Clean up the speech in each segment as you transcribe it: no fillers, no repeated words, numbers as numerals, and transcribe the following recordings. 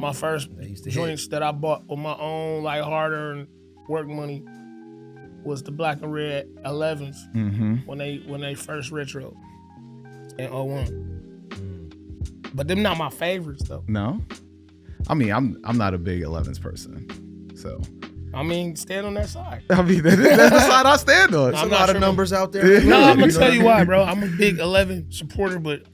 My first joints that I bought with my own like hard-earned work money was the black and red 11s when they first retro in 01. But them not my favorites though. No, I mean I'm not a big 11s person, so. I mean, stand on that side. I mean, that's the side I stand on. There's a lot of numbers out there. Yeah. No, I'm gonna tell you why, bro. I'm a big 11 supporter, but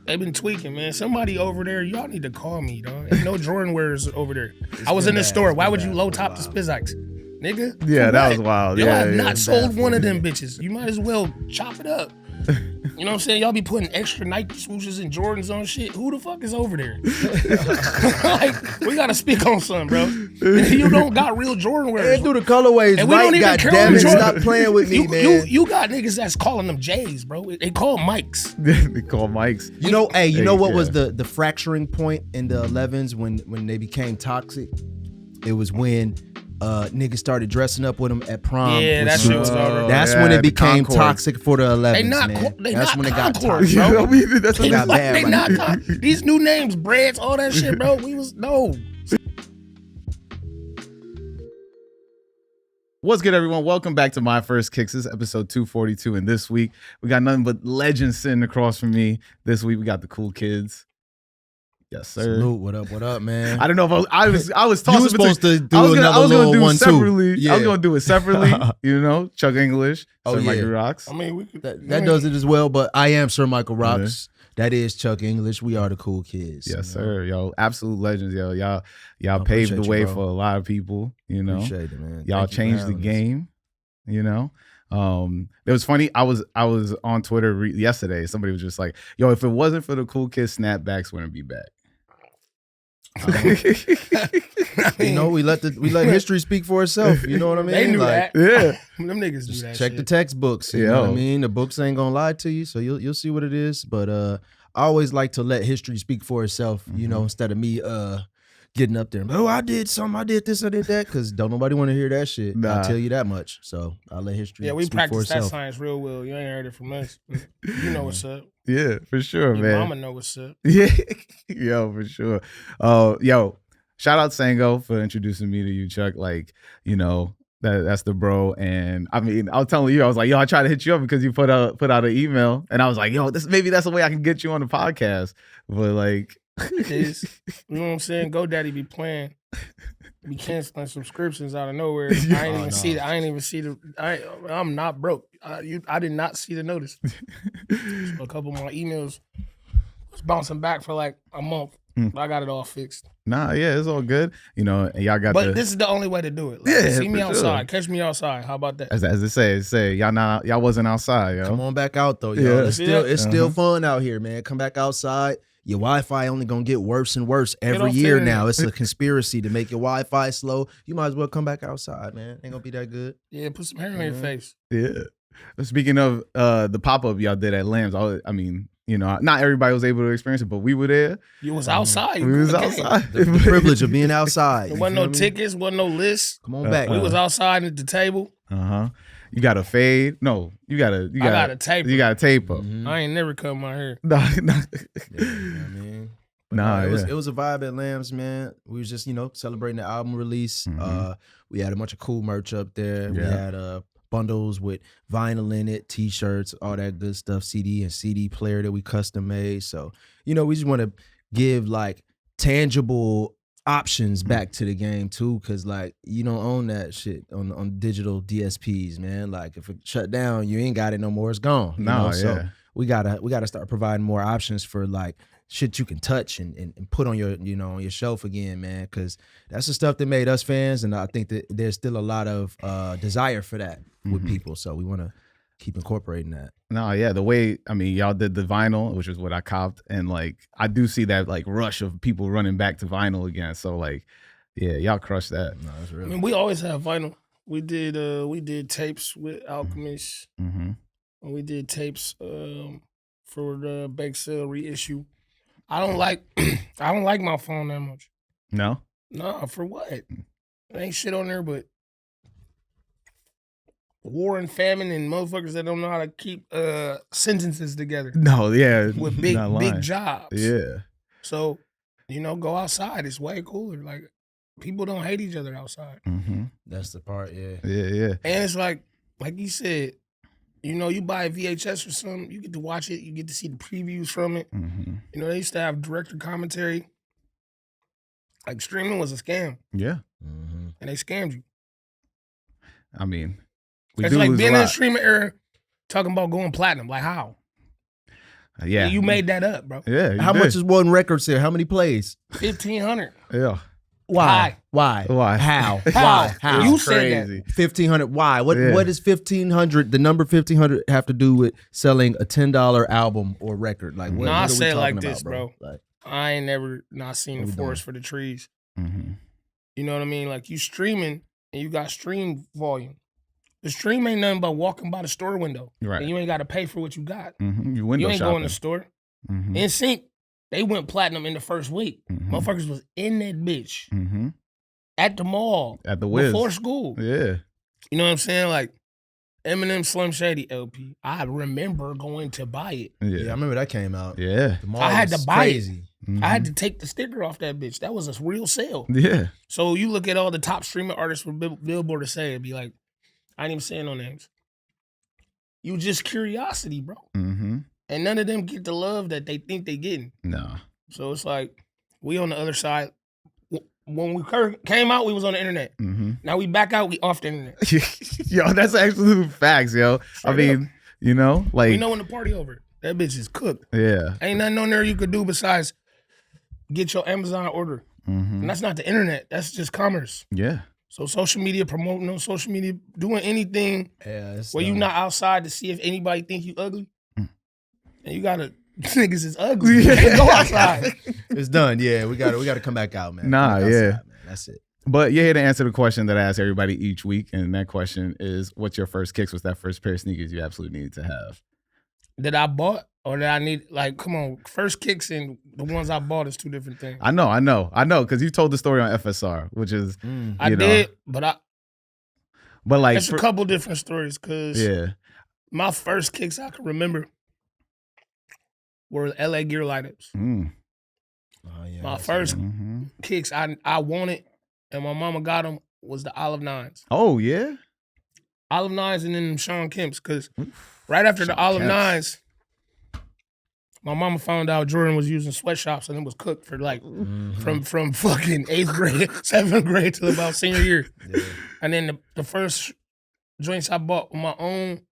they've been tweaking, man. Somebody over there, y'all need to call me, dog. Ain't no Jordan wearers over there. I was in the store. Why would you low top the Spizikes, nigga? Yeah, that was wild. Y'all Yeah, have yeah. not sold one of them bitches. You might as well chop it up. You know what I'm saying? Y'all be putting extra Nike swooshes and Jordans on shit. Who the fuck is over there? Like, we gotta speak on something, bro. You don't got real Jordan wearers. They do the colorways And we right, don't even goddamn it. Jordan. Stop playing with me, man. You got niggas that's calling them J's, bro. They call Mikes. They call Mikes. You know what was the fracturing point in the 11s when they became toxic? It was when niggas started dressing up with them at prom. Yeah, that shit was over. That's when it became toxic for the 11s, man. That's when it got toxic. Bro. That's They got bad. They Right not these new names, Breads, all that shit, bro. No. What's good, everyone? Welcome back to My First Kicks. This is episode 242, and this week we got nothing but legends sitting across from me. This week we got the cool kids. Yes, sir. Salute. What up, man? I don't know if I was tossing. You were supposed to do I was another gonna little do one it separately. too. Yeah. I was gonna do it separately. You know, Chuck English, Oh, Sir yeah. Michael Rocks. I mean, That does it as well, but I am Sir Michael Rocks. That is Chuck English. We are the cool kids. Yes, sir. Yo, absolute legends. Yo, y'all paved the way for a lot of people. You know, Appreciate it, man. y'all Thank you for changed the having us. game. You know, it was funny. I was on Twitter yesterday. Somebody was just like, "Yo, if it wasn't for the cool kids, snapbacks wouldn't be back." You know, we let history speak for itself. You know what I mean? They knew Like, that. Yeah. Them niggas knew just that check shit. the textbooks. You know what I mean? The books ain't gonna lie to you, so you'll see what it is. But I always like to let history speak for itself. You know, instead of me getting up there and, oh, I did something, I did this, I did that, because don't nobody want to hear that shit. Nah. I'll tell you that much. So I'll let history Yeah, we speak for practice that itself. science real well. You ain't heard it from us. You know what's up. Yeah, for sure, Your man. mama know what's up. Yeah, yo, for sure. Yo, shout out Sango for introducing me to you, Chuck. Like, you know, that's the bro. And I mean, I was telling you, I was like, yo, I tried to hit you up because you put out an email, and I was like, yo, maybe that's the way I can get you on the podcast. But like, It is. You know what I'm saying? GoDaddy be playing. Be canceling subscriptions out of nowhere. I ain't even see the. I'm not broke. I did not see the notice. So a couple of my emails was bouncing back for like a month. I got it all fixed. nah, yeah, it's all good. You know, and y'all got But this is the only way to do it. Like, Yeah, see me for outside. Catch me outside. How about that? as they say, y'all wasn't outside, yo. Come on back out though, yo. Yeah. It's still fun out here, man. Come back outside. Your Wi-Fi only gonna get worse and worse every off year the now. internet. It's a conspiracy to make your Wi-Fi slow. You might as well come back outside, man. Ain't gonna be that good. Yeah, put some hair on your face. Yeah. Speaking of the pop-up y'all did at Lambs, I mean, you know, not everybody was able to experience it, but we were there. You was outside. We was Okay. outside. The privilege of being outside. There You wasn't feel no me? tickets, wasn't no list. Come on back. We was outside at the table. You got a fade? No, you got I got a tape. You got a tape up. I ain't never cut my hair. No. Yeah, man. But Nah, it was a vibe at Lambs, man. We was just, celebrating the album release. We had a bunch of cool merch up there. We Yeah. had bundles with vinyl in it, t-shirts, all that good stuff, CD and CD player that we custom made. So, we just want to give like tangible options back to the game too, because like you don't own that shit on digital DSPs, man. Like if it shut down, you ain't got it no more. It's gone. you know? So we gotta start providing more options for like shit you can touch and put on your on your shelf again, man. Because that's the stuff that made us fans, and I think that there's still a lot of desire for that with people. So we want to keep incorporating that. No, yeah, the way, I mean, y'all did the vinyl, which is what I copped, and like I do see that like rush of people running back to vinyl again. So like, yeah, y'all crushed that. No, that's I real. mean, we always have vinyl. We did tapes with Alchemist. Mm-hmm. And we did tapes for the Bake Sale reissue. I don't like my phone that much. No? Nah, for what? There ain't shit on there but war and famine and motherfuckers that don't know how to keep sentences together No, yeah. with not lying. big jobs. Yeah. So You know, go outside. It's way cooler. Like, people don't hate each other outside. Mm-hmm. That's the part, yeah. Yeah. And it's like you said, you know, you buy a VHS or something, you get to watch it, you get to see the previews from it. Mm-hmm. You know, they used to have director commentary. Like, streaming was a scam. Yeah. Mm-hmm. And they scammed you. I mean, It's like being in the streaming era, talking about going platinum. Like, how? Yeah. You made that up, bro. Yeah. How much is one record sale? How many plays? 1,500. Yeah. Why? Why? How? How? How? You It's said crazy. that. 1,500. Why? What does 1,500, the number 1,500 have to do with selling a $10 album or record? Like, what, No, what I are we say it like talking this, about, bro. Like, I ain't never not seen What the we forest doing? for the trees. Mm-hmm. You know what I mean? Like, you streaming and you got stream volume. The stream ain't nothing but walking by the store window. Right. And you ain't got to pay for what you got. Mm-hmm. You window You ain't shopping. going to the store. Mm-hmm. In sync, they went platinum in the first week. Mm-hmm. Motherfuckers was in that bitch Mm-hmm. at the mall At the Wiz. before school. Yeah. You know what I'm saying? Like, Eminem Slim Shady LP. I remember going to buy it. yeah, I remember that came out. Yeah. The mall I had was to buy it. crazy. Mm-hmm. I had to take the sticker off that bitch. That was a real sale. Yeah. So you look at all the top streaming artists from Billboard to say, it'd be like, I ain't even saying no names. You just curiosity, bro. Mm-hmm. And none of them get the love that they think they getting. No. So it's like, we on the other side. When we came out, we was on the internet. Mm-hmm. Now we back out, we off the internet. Yo, that's absolute facts, yo. I mean, you know, like, We know when the party over. That bitch is cooked. yeah. Ain't nothing on there you could do besides get your Amazon order. Mm-hmm. And that's not the internet. That's just commerce. Yeah. So social media, promoting on social media, doing anything Yeah, it's where you dumb. not outside to see if anybody think you ugly. And you gotta, niggas is ugly. Yeah. Go outside. It's done. Yeah, we got to come back out, man. Nah, Come back yeah. outside, man. That's it. But you're here to answer the question that I ask everybody each week. And that question is, what's your first kicks? What's that first pair of sneakers you absolutely needed to have? That I bought or that I need, like, come on, first kicks and the ones I bought is two different things. I know. Because you told the story on FSR, which is, I you know, did, but like, it's a couple different stories because yeah. my first kicks I can remember were LA Gear lineups. Mm. Oh, yeah, My that's first it. Mm-hmm. kicks I wanted and my mama got them was the Olive Nines. Oh, yeah? Olive Nines and then them Sean Kemp's because right after the Sean Olive Kemp's. Nines, my mama found out Jordan was using sweatshops and it was cooked for like Mhm. from fucking 8th grade, 7th grade till about senior year. Yeah. And then the first joints I bought with my own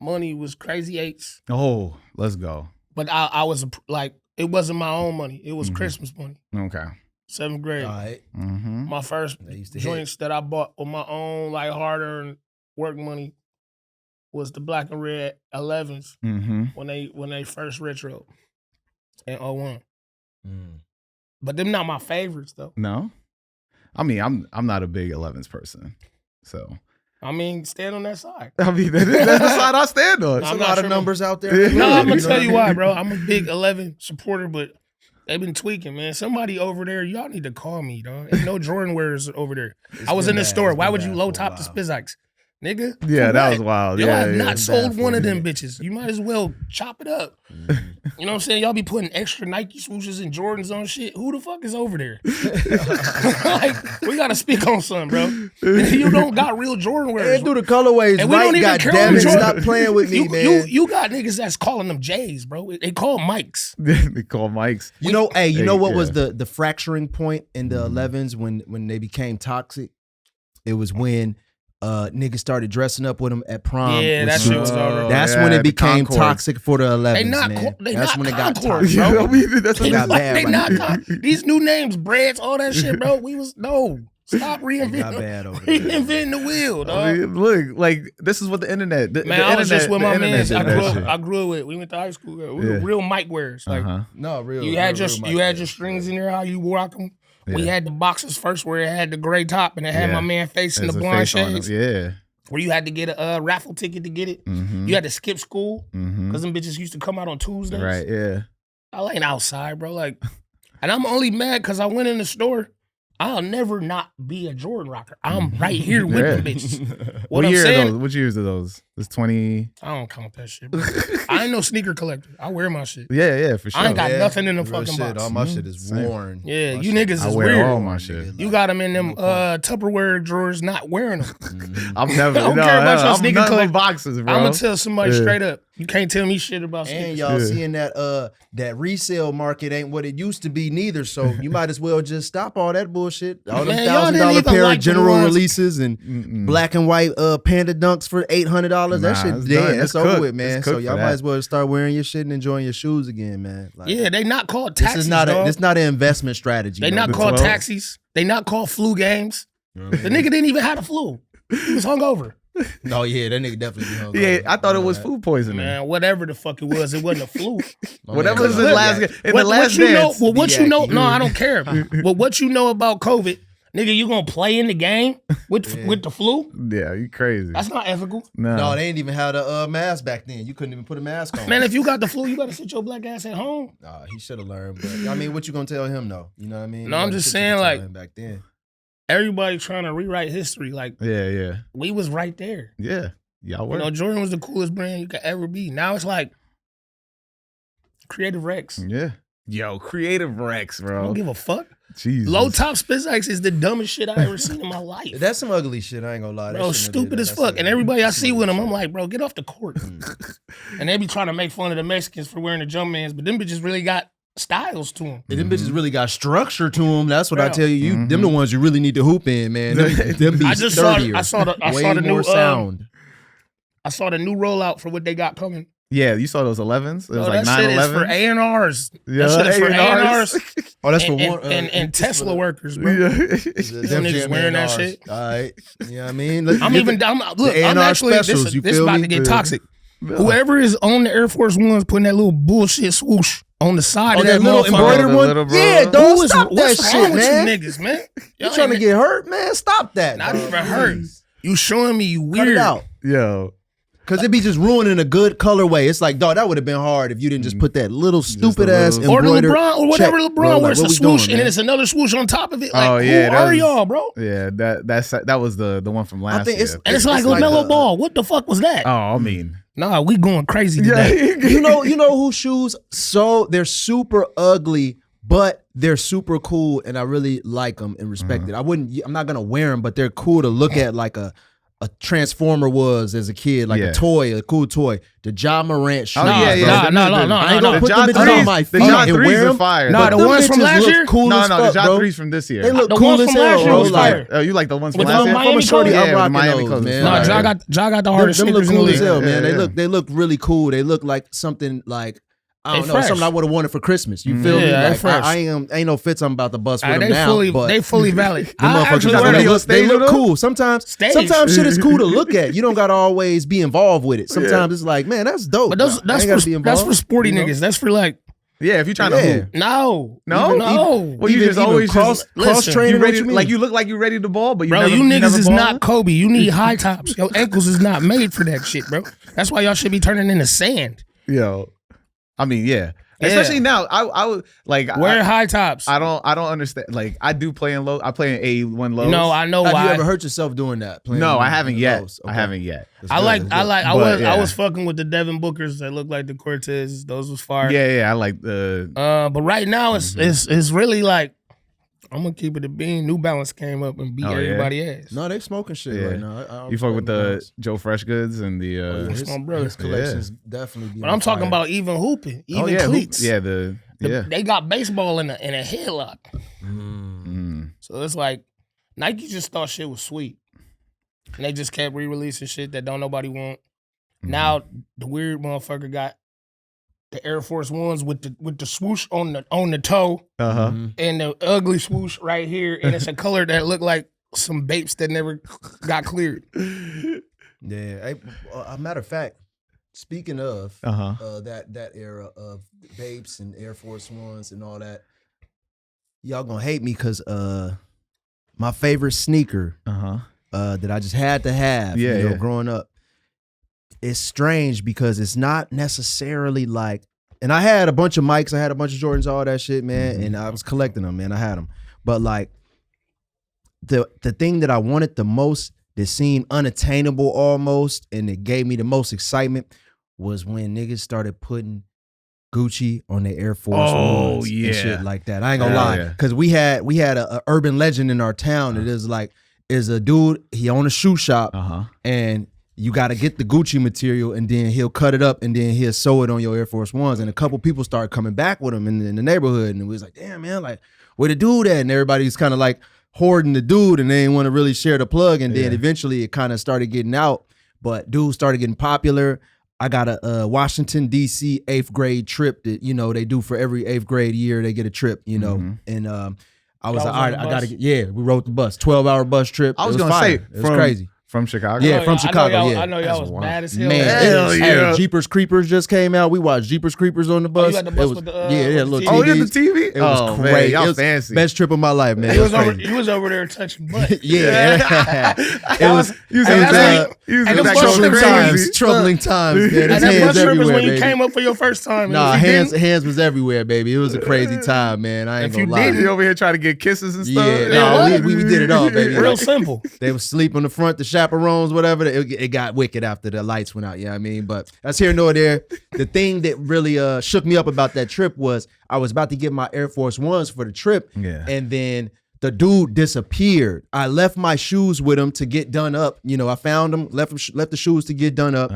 money was Crazy Eights. Oh, let's go. But I was like, it wasn't my own money. It was Mhm. Christmas money. Okay. 7th grade. All right. Mm-hmm. My first They used to hit. joints that I bought with my own like hard-earned work money was the black and red 11s Mm-hmm. when they first retro in 01. Mm. But them not my favorites though. No? I mean, I'm not a big 11s person. So, I mean, stand on that side. I mean, that's the side I stand on. There's I'm a not lot of sure. numbers out there. Yeah. No, I'm gonna You know tell what you I why, mean? bro. I'm a big 11 supporter, but they've been tweaking, man. Somebody over there, y'all need to call me, dog. Ain't no Jordan wearers over there. It's I was been in the bad. store. It's Why been would you bad low for a top the while. Spizikes? Nigga? Yeah, For that what? was wild. Y'all Yeah, have yeah. not It's bad sold for one a of them minute. bitches. You might as well chop it up. Mhm. You know what I'm saying? Y'all be putting extra Nike swooshes and Jordans on shit. Who the fuck is over there? Like, we gotta speak on something, bro. You don't got real Jordan wearers. And do the colorways And we don't right, even God care damn what it. Jordan- Stop playing with me, man. You got niggas that's calling them J's, bro. They call Mikes. They call Mike's. You know, hey, you know what yeah. was the fracturing point in the 11s when they became toxic? It was when niggas started dressing up with them at prom. Yeah, with that shit was suits. over. That's yeah, when it the became Concords. toxic for the 11s, They not man. co- they That's not when it got Concords, toxic. bro. You know, I mean, that's They got bad They right not now. these new names, breads, all that shit, bro. We was no. Stop They got reinventing, bad over there. reinventing the wheel, dog. I mean, look, like, this is what the internet. The, Man, the I was just with internet- my the mans. internet did that shit. I grew up with. We went to high school. We were Yeah. real mic wearers. Like Uh-huh. No, real. you had real, your real you had mic your wear. strings in there. How you rock them. We Yeah. had the boxes first where it had the gray top and it had Yeah. my man face in There's the a blonde face on them. shades. Yeah. Where you had to get a raffle ticket to get it. Mm-hmm. You had to skip school Mm-hmm. because them bitches used to come out on Tuesdays. Right. Yeah. I ain't outside, bro. Like, and I'm only mad because I went in the store I'll never not be a Jordan rocker. I'm right here with them bitches. What I'm year saying, are those? Which years are those? It's 20. I don't count that shit, bro. I ain't no sneaker collector. I wear my shit. Yeah, for sure. I ain't got nothing in the Real fucking shit. box. All my shit is Same. worn. Yeah, My you shit- niggas I is wear weird. all my shit. You got them in them Tupperware drawers, not wearing them. I'm never. I don't care about your I'm sneaker nothing but collection. boxes, bro. I'm gonna tell somebody Yeah. straight up. You can't tell me shit about And sneakers. y'all Yeah. seeing that resale market ain't what it used to be neither. So you might as well just stop all that bullshit. All them Man, y'all didn't $1,000 even pair like of them general ones. releases and black and white Panda Dunks for $800. That Nah, shit it's dead. done. That's It's over cooked. with, man. It's So cooked y'all for might that. as well start wearing your shit and enjoying your shoes again, man. Like, Yeah, they not called this taxis, is not dog. this not an investment strategy. They no not more. called 12. taxis. They not called flu games. The nigga didn't even have the flu. He was hungover. No, yeah, that nigga definitely be hungover. Yeah, I thought it was that. food poisoning. Man, whatever the fuck it was a flu. Whatever was Look, the last in the last you know, dance. well, what you know, Biaki. no, I don't care. But what you know about COVID, nigga, you gonna play in the game with the flu? Yeah, you crazy. That's not ethical. No, they ain't even had a mask back then. You couldn't even put a mask on. Man, if you got the flu, you better sit your black ass at home. Nah, he should have learned. But I mean, what you gonna tell him though? You know what I mean? No, I'm Like, just shit you saying, could tell like- him back then. Everybody trying to rewrite history. Like, Yeah. we was right there. Y'all You were. know, Jordan was the coolest brand you could ever be. Now it's like Creative Rex. Yeah. Yo, Creative Rex, I bro. don't give a fuck. Jesus. Low top SpaceX is the dumbest shit I ever seen in my life. That's some ugly shit. I ain't gonna lie. That Bro, shouldn't have stupid did as that. fuck. That's And everybody I some see ugly with him, shit. I'm like, bro, get off the court. And they be trying to make fun of the Mexicans for wearing the Jumpmans, but them bitches really got styles to them. And them bitches really got structure to them. That's what I Bro. tell you. Them the ones you really need to hoop in, man. Them be I just saw sturdier. I saw Way the more new sound. I saw the new rollout for what they got coming. Yeah, you saw those 11s? It was Bro, like that shit is for 911s. A&Rs. Yeah, That shit is for A&Rs. A&Rs Oh, that's and, for one. and Tesla workers, bro. Yeah. Them niggas wearing that shit. All right. You know what I mean? Look, I'm get even the- I'm the look, I'm A&R actually specials, this you is feel about me? to get Yeah. toxic. Whoever is on the Air Force Ones putting that little bullshit swoosh on the side Oh, of that little motherfucker. embroidered The one? little bro. Yeah, Who dog. is- Stop that what's shit, wrong with man. you niggas, man? You Y'all trying to ain't- get hurt, man? Stop that. Not dog. even hurt. You showing me you Cut weird. it out. Yo. Cause it be just ruining a good colorway. It's like, dog, that would have been hard if you didn't just put that little stupid ass little- Or the embroidered LeBron, or whatever check, LeBron bro. wears, Like, a what we swoosh, doing, and then man? it's another swoosh on top of it. Like, Oh, yeah, who that are was- y'all, bro? Yeah, that was the one from last think year. it's- And it's like It's like LaMelo a- Ball. What the fuck was that? Oh, I mean. Nah, we going crazy today. You know whose shoes? So they're super ugly, but they're super cool, and I really like them and respect it. I'm not gonna wear them, but they're cool to look at, like a Transformer was as a kid, like Yeah. a cool toy. The Ja Morant shoes. Oh, yeah, bro. yeah. Nah, no. I ain't gonna The put John them bitches 3s on my the feet John and 3s wear are them. fire. Nah, the Them ones from bitches last look year? cool No, as the fuck, John bro. 3s from this year. They look The cool ones as from last hell, year bro. was Like, fire. Oh, you like the ones With from the last year? Miami from a shorty, colors? I'm Yeah, the rocking Miami those, colors. man. Nah, Fire. Ja got the Them, hardest them look sneakers in the cool league. as hell, man. Yeah. They look really cool. They look like something like I They don't know, fresh. something I would have wanted for Christmas. You feel me? Yeah, they Like, fresh. I ain't no fits I'm about to bust with them They now. they fully valid. Them I motherfuckers, actually got wear the they them. look, they stage look with them? cool. Sometimes Stage. shit is cool to look at. You don't got to always be involved with it. Sometimes it's like, man, that's dope. But I ain't gotta be that's involved, for sporty you know? niggas. That's for like Yeah, if you're trying Yeah. to hoop. no. No? Well, you Even- just even always cross listen, training. you What ready, you mean? like you look like you ready to ball, but you Bro, never, you niggas never is ball? not Kobe. You need high tops. Your ankles is not made for that shit, bro. That's why y'all should be turning into sand. Yo, I mean, yeah. Yeah. Especially now, I would like Wear high tops. I don't understand. Like I do play in low. I play in A1 lows. No, I know Have why. you ever hurt yourself doing that? Playing No, I in haven't the yet. lows? I Okay. haven't yet. That's I good, like that's I good. like But, I yeah. was fucking with the Devin Bookers that look like the Cortez. Those was fire. Yeah, I like the. But right now it's really like I'm gonna keep it a bean. New Balance came up and beat Oh, yeah? everybody ass. No, they smoking shit Yeah. right now. I You fuck with the balance. Joe Fresh Goods and the. That's my brother. His collections definitely. Be But on I'm talking fire. about even hooping, even oh yeah, cleats. yeah, They got baseball in a headlock. Mm. So it's like Nike just thought shit was sweet. And they just kept re-releasing shit that don't nobody want. Now the weird motherfucker got the Air Force Ones with the swoosh on the toe Uh huh. and the ugly swoosh right here, and it's a color that look like some vapes that never got cleared. Yeah. Hey, a matter of fact, speaking of Uh-huh. that era of vapes and Air Force Ones and all that, y'all gonna hate me because my favorite sneaker Uh huh. that I just had to have, Yeah, you know, yeah. growing up. It's strange because it's not necessarily like, and I had a bunch of Mikes, I had a bunch of Jordans, all that shit, man, and I was collecting them, man. I had them, but like, the thing that I wanted the most, that seemed unattainable almost, and it gave me the most excitement, was when niggas started putting Gucci on the Air Force Ones and shit like that. I ain't gonna lie, because we had a urban legend in our town. It is a dude. He owned a shoe shop, and you got to get the Gucci material, and then he'll cut it up, and then he'll sew it on your Air Force Ones. And a couple people started coming back with him in the neighborhood, and we was like, damn man, like where the dude at? And everybody's kind of like hoarding the dude, and they didn't want to really share the plug. And then eventually it kind of started getting out, but dude started getting popular. I got a Washington, D.C. 8th grade trip that, you know, they do for every 8th grade year. They get a trip, you know. And I was like, all right, I got to get, we rode the bus, 12-hour bus trip. I was going to say, it was crazy. From Chicago? Yeah, from Chicago, I know y'all was bad as hell. Man, hell yeah. Jeepers Creepers just came out. We watched Jeepers Creepers on the bus. You had the bus with the little TV? Oh, you had the TV? It was crazy. Man, y'all it was fancy. Best trip of my life, man. He was over there touching butt. Yeah. It was troubling times, man. And that bus trip is when you came up for your first time. Nah, hands was everywhere, baby. It was a crazy time, man. I ain't gonna lie. You over here trying to get kisses and stuff? Yeah, no, we did it all, baby. Real simple. They would sleep on the front, the chaperones, whatever. It got wicked after the lights went out, you know what I mean? But that's here nor there. The thing that really shook me up about that trip was I was about to get my Air Force Ones for the trip, and then the dude disappeared. I left my shoes with him to get done up. You know, I found them, left the shoes to get done up.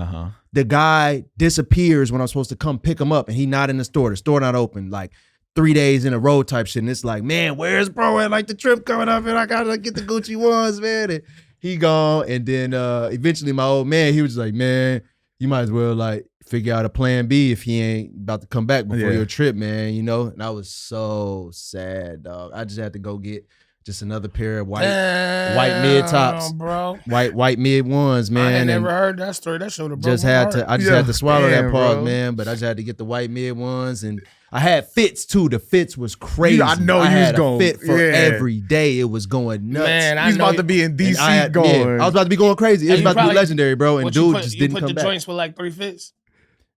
The guy disappears when I'm supposed to come pick him up, and he not in the store. The store not open, like 3 days in a row type shit. And it's like, man, where's bro at? Like the trip coming up, and I gotta get the Gucci Ones, man. And he gone, and then eventually my old man, he was like, man, you might as well like figure out a plan B if he ain't about to come back before your trip, man, you know? And I was so sad, dog. I just had to go get just another pair of white mid tops, bro. White mid ones, man. I ain't never heard that story. That showed have just had to. I just had to swallow that pause, man. But I just had to get the white mid ones, and I had fits too. The fits was crazy. I know I you was had going a fit for every day. It was going nuts. Man, He's about to be in DC going. I was about to be going crazy. It was about to be legendary, bro. And dude just didn't come back. You put the joints with like 3 fits.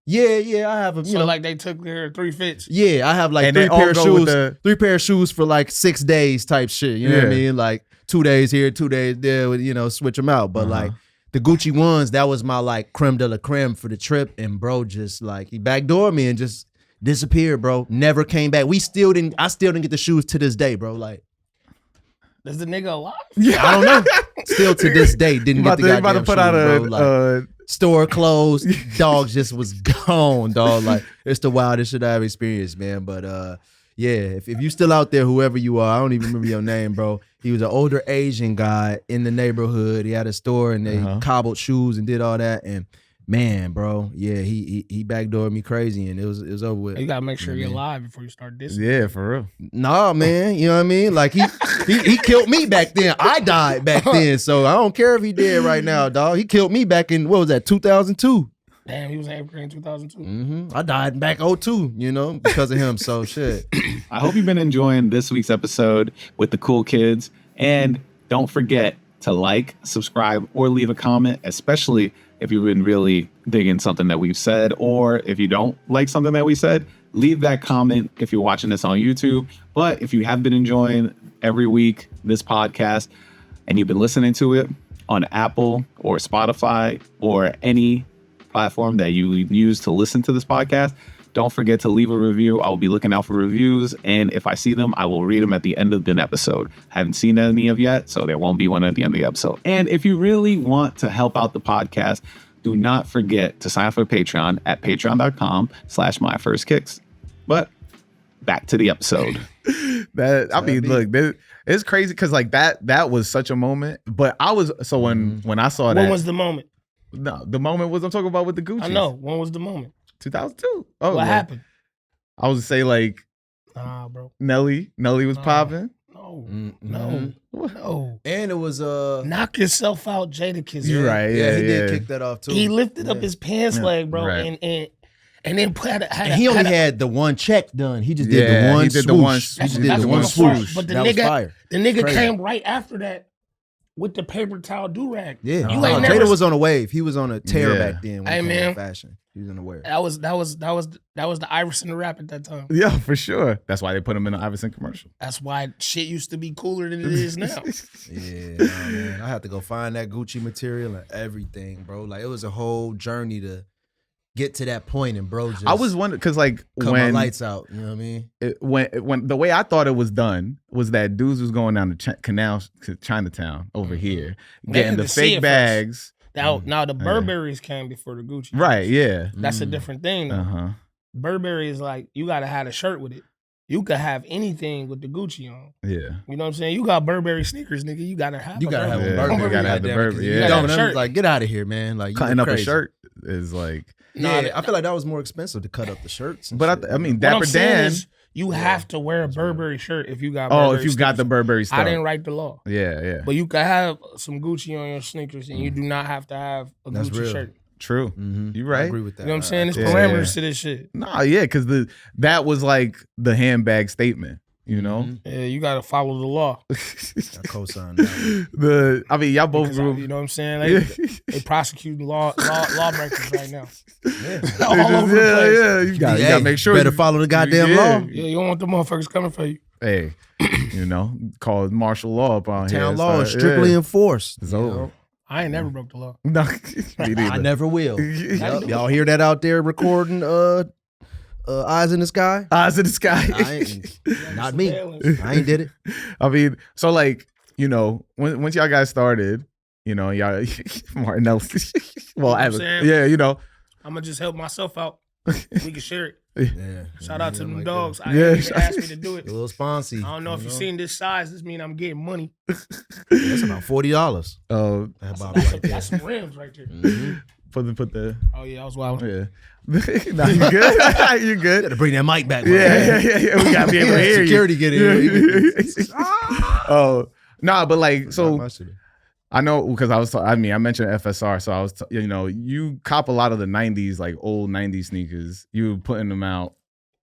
Yeah, I have them. So like they took their 3 fits. Yeah, I have like 3 pair of shoes. 3 pair of shoes for like 6 days type shit. You know what I mean? Like 2 days here, 2 days there. You know, switch them out. But like the Gucci Ones, that was my like creme de la creme for the trip. And bro, just like he backdoored me and just disappeared, bro. Never came back. I still didn't get the shoes to this day, bro. Like, is the nigga alive? Yeah, I don't know. Still to this day, didn't get the goddamn about to put out shoes, bro. Like, store closed, dog just was gone, dog. Like, it's the wildest shit I've experienced, man. But yeah, if you still out there, whoever you are, I don't even remember your name, bro. He was an older Asian guy in the neighborhood. He had a store and they cobbled shoes and did all that. And man, bro, yeah, he backdoored me crazy, and it was over with. You gotta make sure you're alive before you start dissing. Yeah, for real. Nah, man, you know what I mean? Like he killed me back then. I died back then, so I don't care if he dead right now, dog. He killed me back in, what was that, 2002? Damn, he was in 8th grade in 2002. I died back 2002, you know, because of him. So shit. I hope you've been enjoying this week's episode with the cool kids, and don't forget to like, subscribe, or leave a comment, especially if you've been really digging something that we've said, or if you don't like something that we said, leave that comment if you're watching this on YouTube. But if you have been enjoying every week this podcast and you've been listening to it on Apple or Spotify or any platform that you use to listen to this podcast, don't forget to leave a review. I will be looking out for reviews, and if I see them, I will read them at the end of the episode. I haven't seen any of yet, so there won't be one at the end of the episode. And if you really want to help out the podcast, do not forget to sign up for Patreon at patreon.com/myfirstkicks. But back to the episode. Look, it's crazy because like that was such a moment. But I was when I saw that. When was the moment? No, the moment was I'm talking about with the Gucci. I know. When was the moment? 2002. Oh, what happened? I was say like, nah, bro. Nelly was popping. No. And it was knock yourself out, Jadakiss. You're right. Yeah, he did kick that off too. He lifted up his pants leg, bro, and then he only had the one check done. He just did the one swoosh. He just did the one swoosh. But the nigga came right after that with the paper towel do-rag. Yeah, You ain't Jada never- was on a wave. He was on a tear Yeah. back then when Hey, it came man. to fashion. He was on a wave. That was the Iverson to rap at that time. Yeah, for sure. That's why they put him in an Iverson commercial. That's why shit used to be cooler than it is now. Yeah, no, man. I had to go find that Gucci material and everything, bro. Like it was a whole journey to get to that point, and bro, just I was wondering because like cut my when lights out. You know what I mean? when the way I thought it was done was that dudes was going down the canal to Chinatown over here, They getting had the to see fake it first. bags. Now the Burberrys came before the Gucci. Right, yeah. That's a different thing. Though. Uh-huh. Burberry is like you gotta have a shirt with it. You could have anything with the Gucci on. Yeah. You know what I'm saying? You got Burberry sneakers, nigga. You gotta have. You gotta have a Yeah, Burberry. you gotta have the goddamn it, 'cause Burberry, you yeah. got Gotta them, have a shirt. like, get out of here, man. Like you Cutting up crazy. a shirt is like Yeah, I feel like that was more expensive to cut up the shirts. and but shit. I mean What I'm Dapper saying Dan. is you have to wear a Burberry shirt if you got. Oh, Burberry if you got the sneakers. Burberry stuff. I didn't write the law, Yeah, yeah. but you could have some Gucci on your sneakers, and you do not have to have a That's Gucci real. shirt. True. Mhm. You I right. agree with that. You know what I'm saying? There's Yeah, parameters yeah. to this shit. Nah, yeah, because that was like the handbag statement, you know? Mhm. Yeah, you gotta follow the law. I co-signed that one. I mean, y'all both Because, grew. you know what I'm saying? Yeah. They prosecuting lawbreakers right now. Yeah. All over the place. Yeah, you got Hey, to make sure better you follow the goddamn Yeah. law. Yeah, you don't want the motherfuckers coming for you. Hey, you know, call it martial law up on here. Town It's law like, is strictly yeah. enforced. It's you over. know? I ain't never broke the law. No, me neither. I never will. Yeah. Yup. Y'all hear that out there recording Eyes in the Sky? Eyes in the sky. I ain't, not me. Surveillance. I ain't did it. I mean, so like, you know, once y'all guys started, you know, y'all Martin Ellis. Well, what I'm Evan, saying? yeah, you know. I'm gonna just help myself out. We can share it. Yeah. Shout out to them like dogs. that. I Yeah. ain't even asked me to do it. A little sponsy. I don't know if you've seen this size. This mean I'm getting money. That's about $40. Oh, That Bobby That's, right there. that's some rims right there. Mhm. put the Oh yeah, I was wild. yeah. Nah, you good? You good? Gotta bring that mic back. Yeah. We gotta be able to hear you. Security get in. Oh, nah, but like, so My shit. I know because I mentioned FSR, so I was, you know, you cop a lot of the '90s, like old '90s sneakers. You were putting them out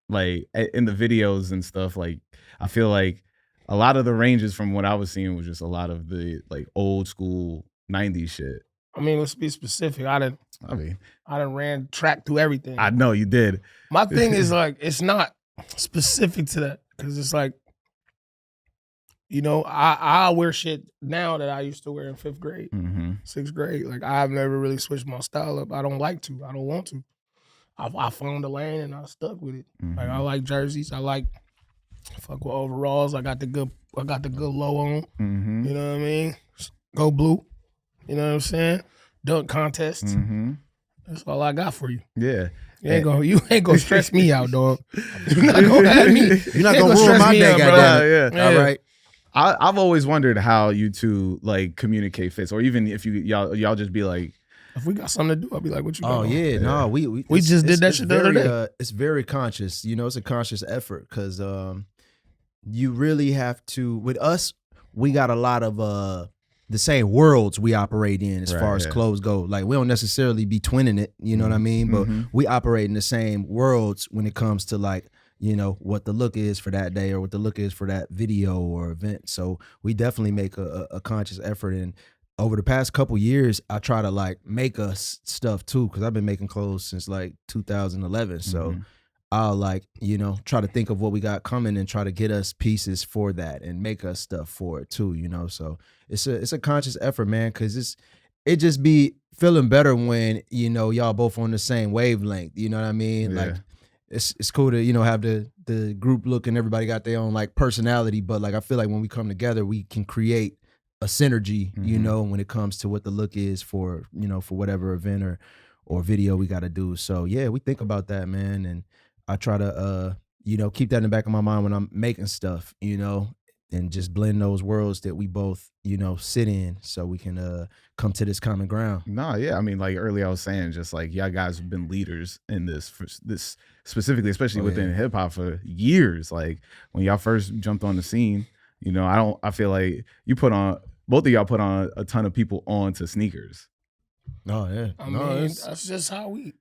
like in the videos and stuff. Like, I feel like a lot of the ranges from what I was seeing was just a lot of the like old school '90s shit. I mean, let's be specific. I done ran track through everything. I know you did. My thing is like it's not specific to that because it's like, you know, I wear shit now that I used to wear in 5th grade, Mm-hmm. 6th grade. Like I've never really switched my style up. I don't like to. I don't want to. I found a lane and I stuck with it. Like I like jerseys. I like fuck with overalls. I got the good low on. Mm-hmm. You know what I mean? Go blue. You know what I'm saying? Dunk contests. Mm-hmm. That's all I got for you. Yeah. You ain't gonna stress me out, dog. You're not gonna have me. You're not You gonna ain't ruin stress my me day, out, bro. goddamn it. Yeah. All right. I've always wondered how you two like communicate fits, or even if y'all just be like, If we got something to do, I'll be like, "What you got?" Oh on? yeah, no, we just did that shit the other very, day. It's very conscious, you know. It's a conscious effort because you really have to. With us, we got a lot of the same worlds we operate in as Right, far as yeah. clothes go. Like we don't necessarily be twinning it, you know what I mean? But we operate in the same worlds when it comes to like, you know, what the look is for that day or what the look is for that video or event. So we definitely make a conscious effort. And over the past couple years, I try to like make us stuff too, because I've been making clothes since like 2011. So I'll like, you know, try to think of what we got coming and try to get us pieces for that and make us stuff for it too, you know. So it's a conscious effort, man, because it just be feeling better when, you know, y'all both on the same wavelength. You know what I mean? Yeah. Like it's cool to, you know, have the group look and everybody got their own like personality, but like I feel like when we come together, we can create a synergy, you know, when it comes to what the look is for, you know, for whatever event or video we got to do. So yeah, we think about that, man, and I try to you know, keep that in the back of my mind when I'm making stuff, you know, and just blend those worlds that we both, you know, sit in so we can come to this common ground. no, yeah. I mean, like earlier I was saying, just like y'all guys have been leaders in this specifically, especially within hip hop for years. Like when y'all first jumped on the scene, you know, I feel like both of y'all put on a ton of people onto sneakers. Oh yeah, I mean, that's just how we.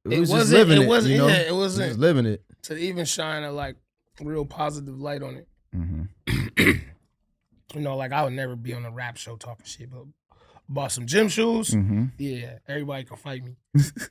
it was just living it. wasn't. You know? Yeah, it We wasn't just living it. to even shine a like real positive light on it. Mm-hmm. You know, like I would never be on a rap show talking shit, but bought some gym shoes. Mm-hmm. Yeah, everybody can fight me.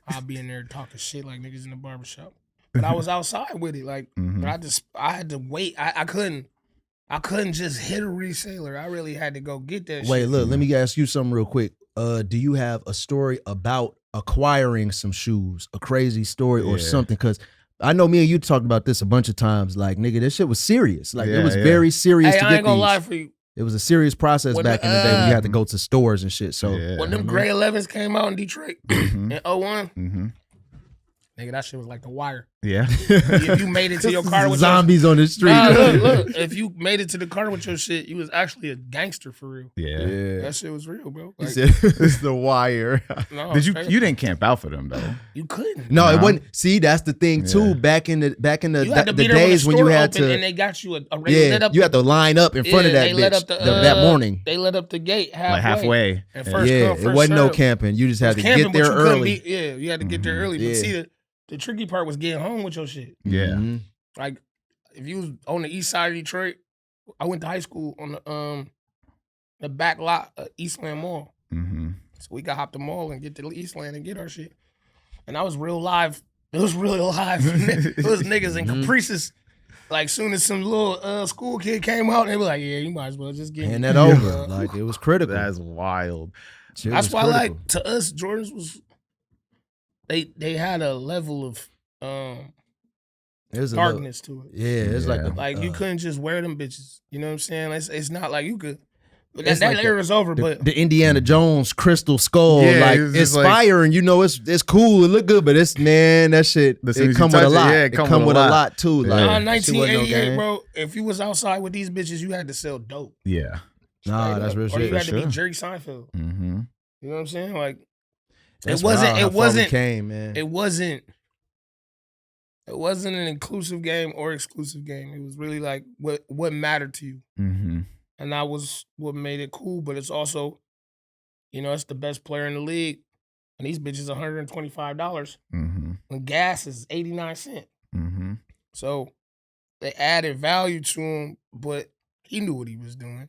I'll be in there talking shit like niggas in the barbershop. But I was outside with it, like, Mm-hmm. but I had to wait. I couldn't just hit a reseller. I really had to go get that Wait, shit. look, let me ask you something real quick. Do you have a story about acquiring some shoes, a crazy story or Yeah. something? Because I know me and you talked about this a bunch of times. Like, nigga, this shit was serious. Like, it Yeah, was yeah. very serious Hey, to I get ain't gonna these. lie for you. It was a serious process When back the, in the day when you had to go to stores and shit. So Yeah. When them gray 11s came out in Detroit Mhm. in 01, Mm-hmm. nigga, that shit was like The Wire. Yeah. If you made it to your car with zombies on the street. your look, if you made it to the car with your shit, you was actually a gangster for real. Yeah. Yeah. That shit was real, bro. He Like, said it's the wire. no, Did you? straight You up, didn't camp out for them though. you couldn't. No, it No. wasn't. See, that's the thing too. Yeah. Back in the You had to be there days when when the you store had opened to, and they got you a they lit up you had to line up in front of that they lit bitch up the, that morning. They lit up the gate halfway. Like halfway. And Yeah. first Yeah, come, it first wasn't no serve. camping. You just had to Camping, get but there you couldn't early. be- yeah, you had to get there early. Yeah. But see, the tricky part was getting home with your shit. Yeah. Mhm. Like, if you was on the east side of Detroit, I went to high school on the back lot of Eastland Mall. Mm-hmm. So we could hop the mall and get to Eastland and get our shit. And I was real live. It was really live. It was niggas in Caprices. Like, soon as some little school kid came out, they were like, yeah, you might as well just get Hand it. that over. Like, it was critical. That's wild. Shit That's was why, critical. like, to us, Jordans was, they had a level of It was a little- darkness to it. Yeah, it's Yeah. Like, you couldn't just wear them bitches. You know what I'm saying? It's not like you could. But It's that like era's over, but the Indiana Jones crystal skull, Yeah, like it's it's just like- fire, and you know it's cool, it look good, but it's that shit. As soon It as come you with a touch it, lot. yeah, It come with a lot too. Yeah. Like uh, shit wasn't no 1988, game. bro. If you was outside with these bitches, you had to sell dope. Yeah. Nah, Straight that's up. real Or shit. you For had to be sure. Jerry Seinfeld. Mm-hmm. You know what I'm saying? Like, That's wasn't- wild it how far we wasn't- came, man. it wasn't an inclusive game or exclusive game. It was really like what mattered to you. Mm-hmm. And that was what made it cool. But it's also, you know, it's the best player in the league. And these bitches $125 Mm-hmm. when gas is 89 cents. Mm-hmm. So they added value to him, but he knew what he was doing.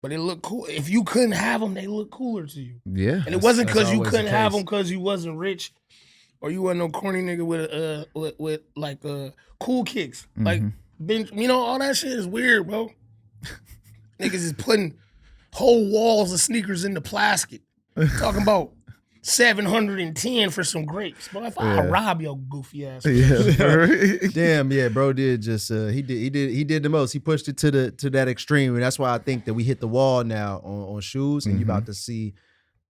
But it looked cool. If you couldn't have them, they look cooler to you. Yeah. And it wasn't that's because you always the couldn't have case. them because you wasn't rich or you wasn't no corny nigga with like cool kicks. Like, bench, you know, all that shit is weird, bro. Niggas is putting whole walls of sneakers into plastic. Talking about 710 for some grapes. But if I Yeah. rob your goofy ass. Yeah. Damn, yeah, bro did just he did the most. He pushed it to that extreme, and that's why I think that we hit the wall now on shoes, and you about to see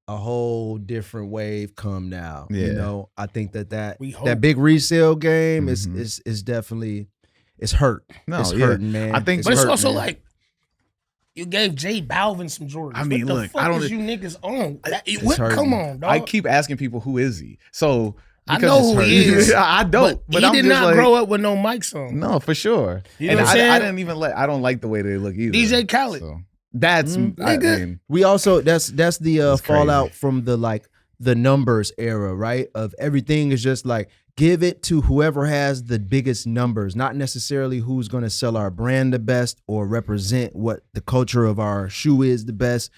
a whole different wave come now. Yeah. You know, I think that We hope. that big resale game is Mhm. is definitely it's hurt. No, it's yeah. hurting, man. I think- But it's hurting, also man. like, you gave J Balvin some Jordans. I mean, what the look, fuck I don't- is you niggas on? It's What? hurting. Come on, dog. I keep asking people, who is he? So I because know who it's he hurt. is. I don't. But he I'm did just not like, grow up with no mics on. No, for sure. You know And what I'm saying? I didn't even I don't like the way they look either. DJ Khaled. So that's Nigga. mean, We also that's the That's crazy. fallout from the numbers era, right? Of everything is just like give it to whoever has the biggest numbers, not necessarily who's going to sell our brand the best or represent what the culture of our shoe is the best.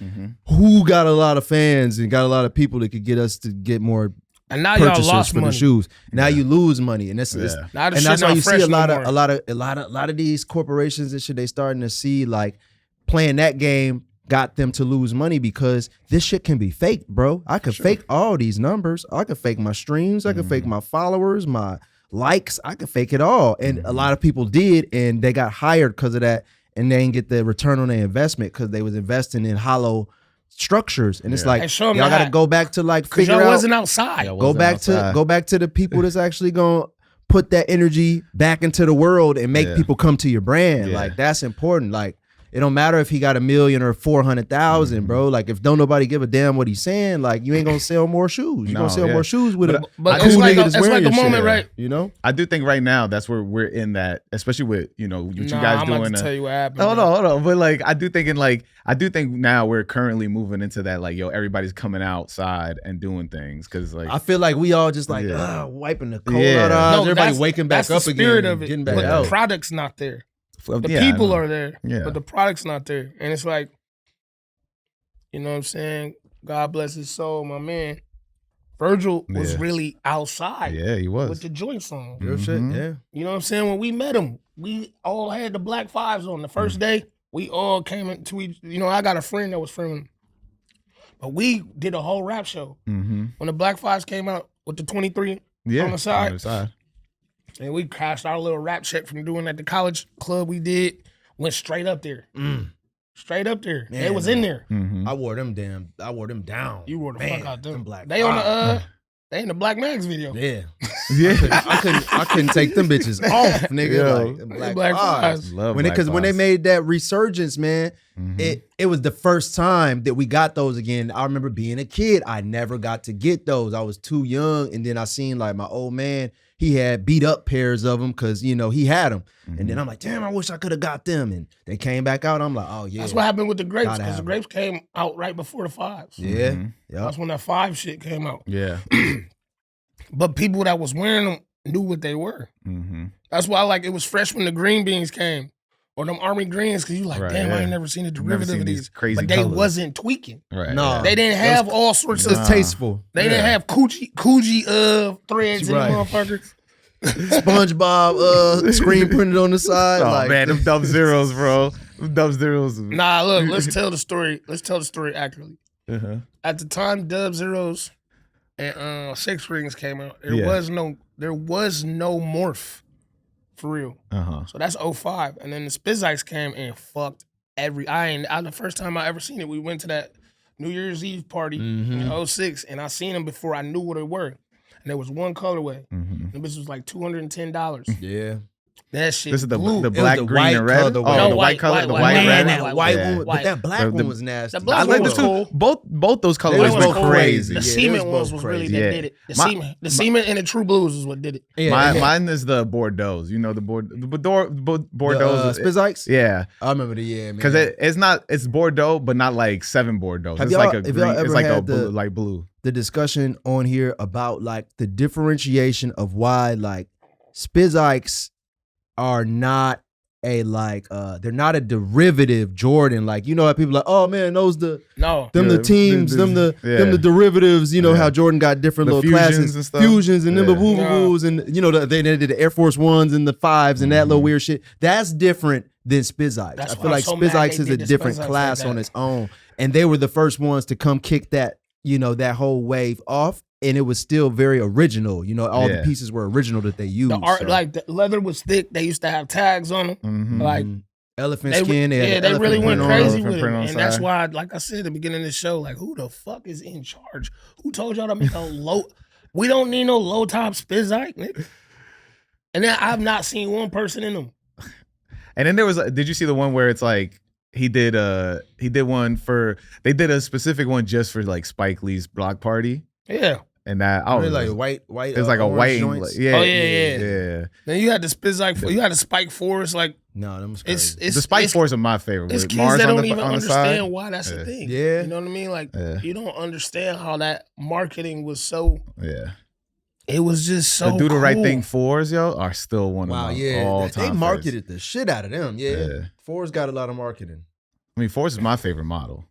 Who got a lot of fans and got a lot of people that could get us to get more And now y'all purchasers lost for money. the shoes. Now you lose money, and it's Yeah. Now the and shit that's why not you see fresh a lot no of more. a lot of these corporations and shit. They starting to see like playing that game got them to lose money because this shit can be faked, bro. I could fake all these numbers. I could fake my streams. I could fake my followers, my likes. I could fake it all, and a lot of people did, and they got hired because of that, and they didn't get the return on their investment because they was investing in hollow structures, and it's Yeah. like Hey, show y'all 'em got to that. go back to like Because figure y'all out. wasn't outside. Yeah, Go wasn't back outside. to go back to the people that's actually gonna put that energy back into the world and make Yeah. people come to your brand. Yeah. Like that's important. Like it don't matter if he got 1 million or 400,000, bro. Like if don't nobody give a damn what he's saying, like you ain't gonna sell more shoes. You No, gonna sell yeah. more shoes with a But cool it's like nigga a, that's it's wearing like a your moment, shit, right? You know? I do think right now that's where we're in that, especially with what you Nah, guys I'm doing. about to tell you what happened. Hold bro. on. But like, I do think now we're currently moving into that, like, yo, everybody's coming outside and doing things because, like, I feel like we all just like Yeah. wiping the cold Yeah. out of our eyes. No, Everybody that's- waking back that's the up spirit again, of it. getting back But out. the product's not there. The yeah, I people know. are there, Yeah. but the product's not there. And it's like, You know what I'm saying? God bless his soul, my man. Virgil was really outside. Yeah, he was. With the joints on. Real shit, yeah. You know what I'm saying? When we met him, we all had the black fives on. The first day, we all came into each, I got a friend that was friendly. But we did a whole rap show. When the black fives came out with the 23 on the side. And we cashed our little rap check from doing at the college club we did. Went straight up there. Straight up there. Man, it was in there. I wore them down. You wore the fuck out them. Black they on the they in the Black Max video. Yeah. I couldn't take them bitches off, nigga. Yo. Like, Black Fives. When they made that resurgence, man, it was the first time that we got those again. I remember being a kid. I never got to get those. I was too young. And then I seen like my old man, he had beat up pairs of them because, he had them. And then I'm like, damn, I wish I could have got them. And they came back out. I'm like, oh, yeah. That's what happened with the grapes because the grapes came out right before the fives. Yeah. That's when that 5 shit came out. Yeah. But people that was wearing them knew what they were. That's why it was fresh when the green beans came. Or them army greens, because you like, damn, I ain't never seen a derivative of these. Crazy but they colors. wasn't tweaking. Right. No. They didn't have all sorts of tasteful. They didn't have coochie threads in the motherfuckers. SpongeBob screen printed on the side. Oh man, them Dub Zeros, bro. Them Dub Zeros. Nah, look, let's tell the story. Let's tell the story accurately. At the time Dub Zeros and 6 Rings came out, there was no morph. For real. So that's 05. And then the Spizikes came and fucked the first time I ever seen it, we went to that New Year's Eve party in 06, and I seen them before I knew what they were. And there was one colorway. And this was like $210. Yeah. That shit. This is the blue. black, green, and red. The white color, the white, red. That white one, white. but that black one was nasty. The black I like one was the two. cool. Both those colors They was were cool. crazy. The cement ones was really that did it. The cement and the True Blues is what did it. Mine is the Bordeaux. You know the Bordeaux. Spizikes? Yeah. I remember man. Because it's Bordeaux, but not like 7 Bordeaux. It's like a green. It's like a light blue. The discussion on here about like the differentiation of why like Spizikes are not they're not a derivative Jordan. Like, how people like, oh man, those the teams, the derivatives, how Jordan got different little classes and stuff. Fusions and them the woo-woo-woos and they did the Air Force Ones and the 5s and that little weird shit. That's different than Spizikes. I feel like Spizikes is a different class on its own. And they were the first ones to come kick that, that whole wave off. And it was still very original. All the pieces were original that they used. The art, like the leather was thick. They used to have tags on them. Like elephant skin. They really went crazy with it. And that's why, like I said at the beginning of the show, like, who the fuck is in charge? Who told y'all to make a low? We don't need no low top Spizike, nigga. And then I've not seen one person in them. And then there was, did you see the one where it's like, they did a specific one just for like Spike Lee's block party. Yeah. And that like white. It was like a white. Yeah. Then you had the Spizike. You had the Spike Force. Like no, them was crazy. The Spike Force are my favorite. It's kids Mars that on don't the, even on the understand side. why that's a thing. Yeah, you know what I mean. Like you don't understand how that marketing was so. Yeah. It was just so. The Do the Right Thing 4s, yo, are still one of my all-time. They marketed the shit out of them. Yeah. 4s got a lot of marketing. I mean, 4s is my favorite model.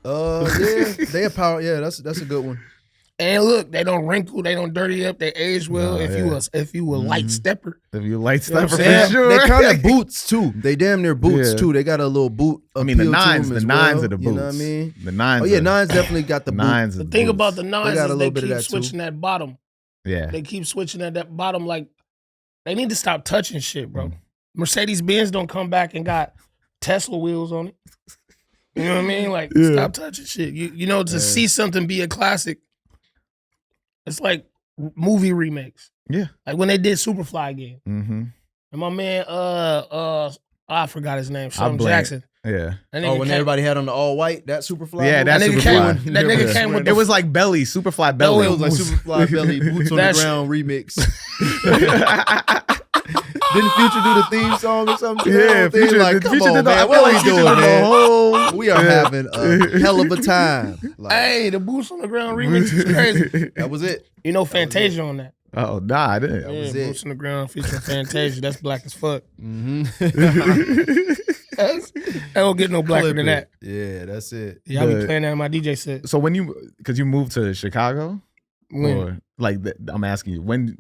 They have power. Yeah, that's a good one. And look, they don't wrinkle, they don't dirty up, they age well. If you a light stepper, if you light stepper, for sure. They kind of boots too. They damn near boots too. They got a little boot. I mean, the nines are the boots. You know what I mean? The nines. Oh yeah, nines definitely got the nines. The thing about the nines is they keep switching too. that bottom. Yeah, they keep switching that bottom. Like they need to stop touching shit, bro. Mercedes-Benz don't come back and got Tesla wheels on it. You know what I mean? Like stop touching shit. To see something be a classic. It's like movie remakes. Yeah. Like when they did Superfly again. And my man, I forgot his name, Sean Jackson. Yeah. When everybody had on the all white, that Superfly. Yeah, that Superfly. That nigga came with it was like Belly, Superfly Belly. It was like Superfly Belly, Boots on the Ground remix. Didn't Future do the theme song or something? Yeah, Future, like, come Future on, did man. What are we doing, man? We are having a hell of a time. Like, hey, the Boots on the Ground remix is crazy. That was it. You know Fantasia on that. Oh, nah, I didn't. That was Boots on the Ground featuring Fantasia. That's black as fuck. I don't get no blacker Clip than it. that. Yeah, that's it. Yeah, I be playing that in my DJ set. So because you moved to Chicago, When? or like I'm asking you when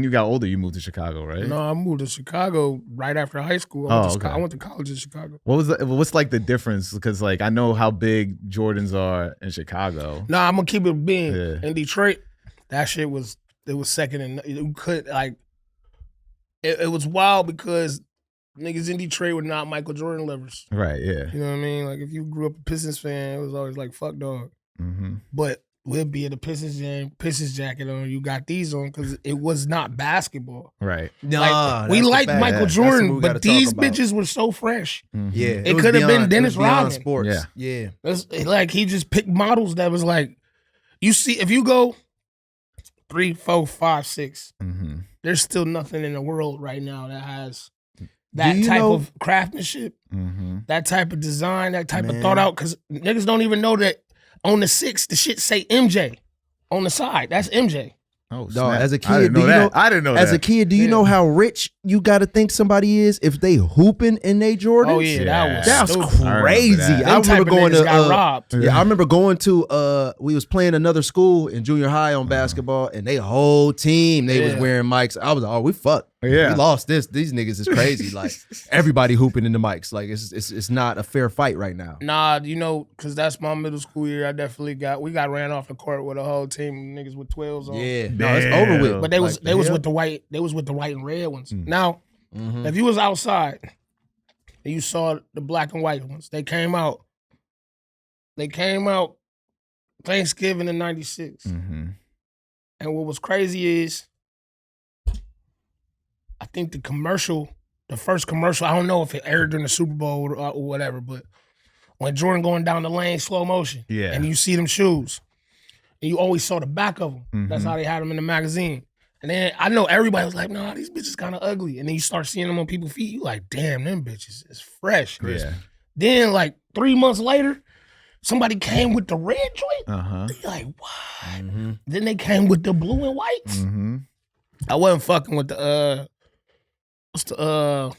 you got older, you moved to Chicago, right? No, I moved to Chicago right after high school. I went to college in Chicago. What's like the difference? Because like I know how big Jordans are in Chicago. No, I'm gonna keep it being Yeah. in Detroit. That shit was second, and you could like it was wild because niggas in Detroit were not Michael Jordan lovers. Right. Yeah. You know what I mean? Like if you grew up a Pistons fan, it was always like fuck dog. Mm-hmm. But we'll be at a Pistons jacket on. You got these on because it was not basketball. Right. Like, we liked Michael Jordan, but these bitches were so fresh. Mm-hmm. Yeah, It could have been Dennis Rodman. Sports. Yeah. That's, like he just picked models that was like, you see, if you go 3, 4, 5, 6, Mm-hmm. there's still nothing in the world right now that has that Do you type know- of craftsmanship, Mm-hmm. that type of design, that type of Man. thought out. Because niggas don't even know that on the 6, the shit say MJ on the side. That's MJ. Oh, Dog, snap. as a I kid, didn't do know you that. know- I didn't know As that. a kid, do you Yeah. know how rich you got to think somebody is if they hooping in they Jordans? Oh yeah, that was That's stupid. crazy. that. I Them type remember of going niggas to got robbed. Yeah, I remember going to we was playing another school in junior high on basketball, and they whole team they was Yeah. wearing mics. I was like, oh, we fucked. Yeah. We lost this. These niggas is crazy. Like everybody hooping in the mics. Like it's not a fair fight right now. Nah, you know, because that's my middle school year. I definitely we got ran off the court with a whole team of niggas with 12s on. Yeah, no, it's over with. But they was Like, with the white. They was with the white and red ones. Mm. Now, Mhm. if you was outside and you saw the black and white ones, they came out. They came out Thanksgiving in '96. Mm-hmm. And what was crazy is, I think the first commercial, I don't know if it aired during the Super Bowl or whatever, but when Jordan going down the lane slow motion, Yeah. and you see them shoes, and you always saw the back of them. That's Mhm. how they had them in the magazine. And then I know everybody was like, "Nah, these bitches kind of ugly." And then you start seeing them on people's feet. You like, "Damn, them bitches is fresh." Yeah. Then like 3 months later, somebody came with the red joint. Uh-huh. You like, what? Mm-hmm. Then they came with the blue and whites. Mm-hmm. I wasn't fucking with the what's the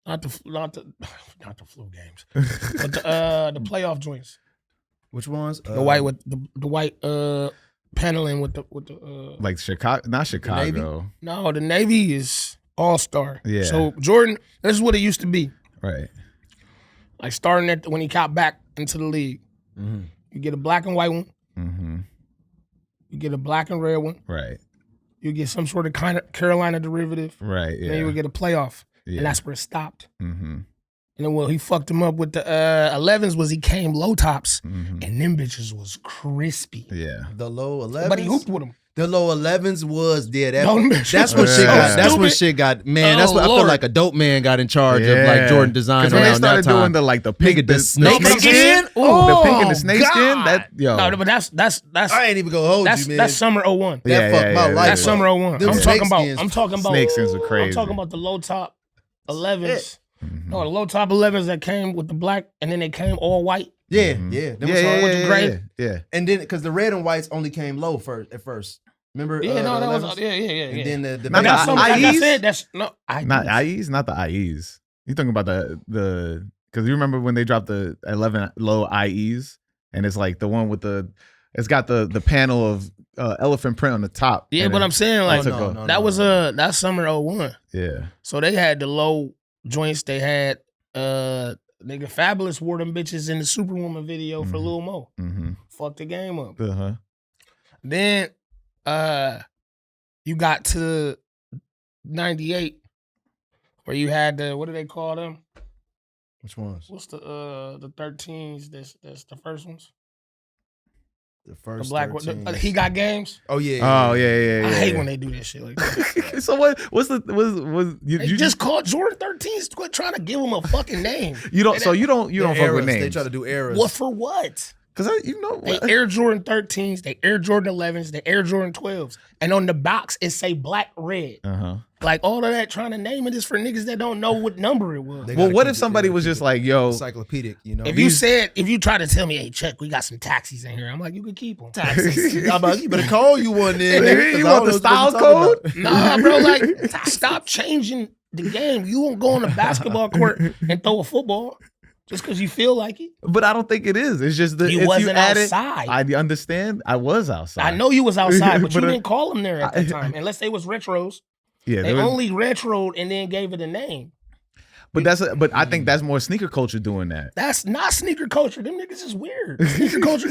not the flu games, but the playoff joints. Which ones? The white with the white paneling with the Like Chicago, not Chicago. no, the Navy is all-star. Yeah. So Jordan, this is what it used to be. Right. Like starting at when he got back into the league. Mm-hmm. You get a black and white one, Mm-hmm. you get a black and red one, Right. you get some sort of kind of Carolina derivative, Right. and then you Yeah. would get a playoff. Yeah. And that's where it stopped. Mm-hmm. And then what he fucked him up with the 11s was he came low tops, Mm-hmm. and them bitches was crispy. Yeah. The low 11s. But he hooped with them. The low 11s was Don't that's mention what that. shit got. Yeah. That's what Stupid. shit got. Man, that's Oh, what I feel Lord. like a dope man got in charge of Yeah. like Jordan design 'Cause when they around that started time. doing the pink, Nigga, the snake snake skin? the Oh, pink and the snake skin. That yo. No, but that's I ain't even gonna hold that's you, man. that's summer 01. that Yeah, fucked yeah, my yeah, life. That's yeah. summer 01. Them I'm snake talking about. skins- I'm talking about. Snake skins were I'm crazy. talking about the low top 11s. Mhm. No, the low top 11s that came with the black, and then they came all white. Yeah, Mhm. yeah. Them Yeah, was hard yeah, with the yeah, gray. yeah. And then because the red and whites only came low at first. Remember? Yeah, no, the that was 11s? yeah. And then the Not But that's the something, like I IEs? said, that's no. Not IEs, not the IEs. You talking about the because you remember when they dropped the 11 low IEs, and it's like the one with it's got the panel of elephant print on the top. Yeah, and but then- I'm saying like took off. that was that's summer 01. Yeah. So they had the low joints. They had nigga Fabulous wore them bitches in the Superwoman video for Mhm. Lil Mo. Mm-hmm. Fucked the game up. Uh-huh. Then you got to 98 where you had the what do they call them? Which ones? What's the 13s? That's the first ones. The The first black 13. one. He got games. Oh yeah. Oh yeah. I hate when they do this shit like that. So what's you They just called Jordan 13s. Quit trying to give him a fucking name. you don't you don't The fuck with eras. names. They try to do eras. What for what? Because They Air Jordan 13s, they Air Jordan 11s, they Air Jordan 12s. And on the box, it say black, red. Uh-huh. Like all of that trying to name it is for niggas that don't know what number it was. They Well, gotta what keep if it- somebody they was gotta just keep like, it yo, encyclopedic, you know? If you try to tell me, hey, Chuck, we got some taxis in here. I'm like, you can keep them. Taxes. I'm like, you better call you one then. Hey, nigga, 'cause you I want don't the know what style you're talking code? about. Nah, bro, like, stop changing the game. You won't go on the basketball court and throw a football just because you feel like it. But I don't think it is. It's just that You wasn't outside. I understand. I was outside. I know you was outside, but you But, didn't call them there at the time, unless they was retros. Yeah, They only retroed and then gave it a name. but I think that's more sneaker culture doing that. That's not sneaker culture. Them niggas is weird. Sneaker culture.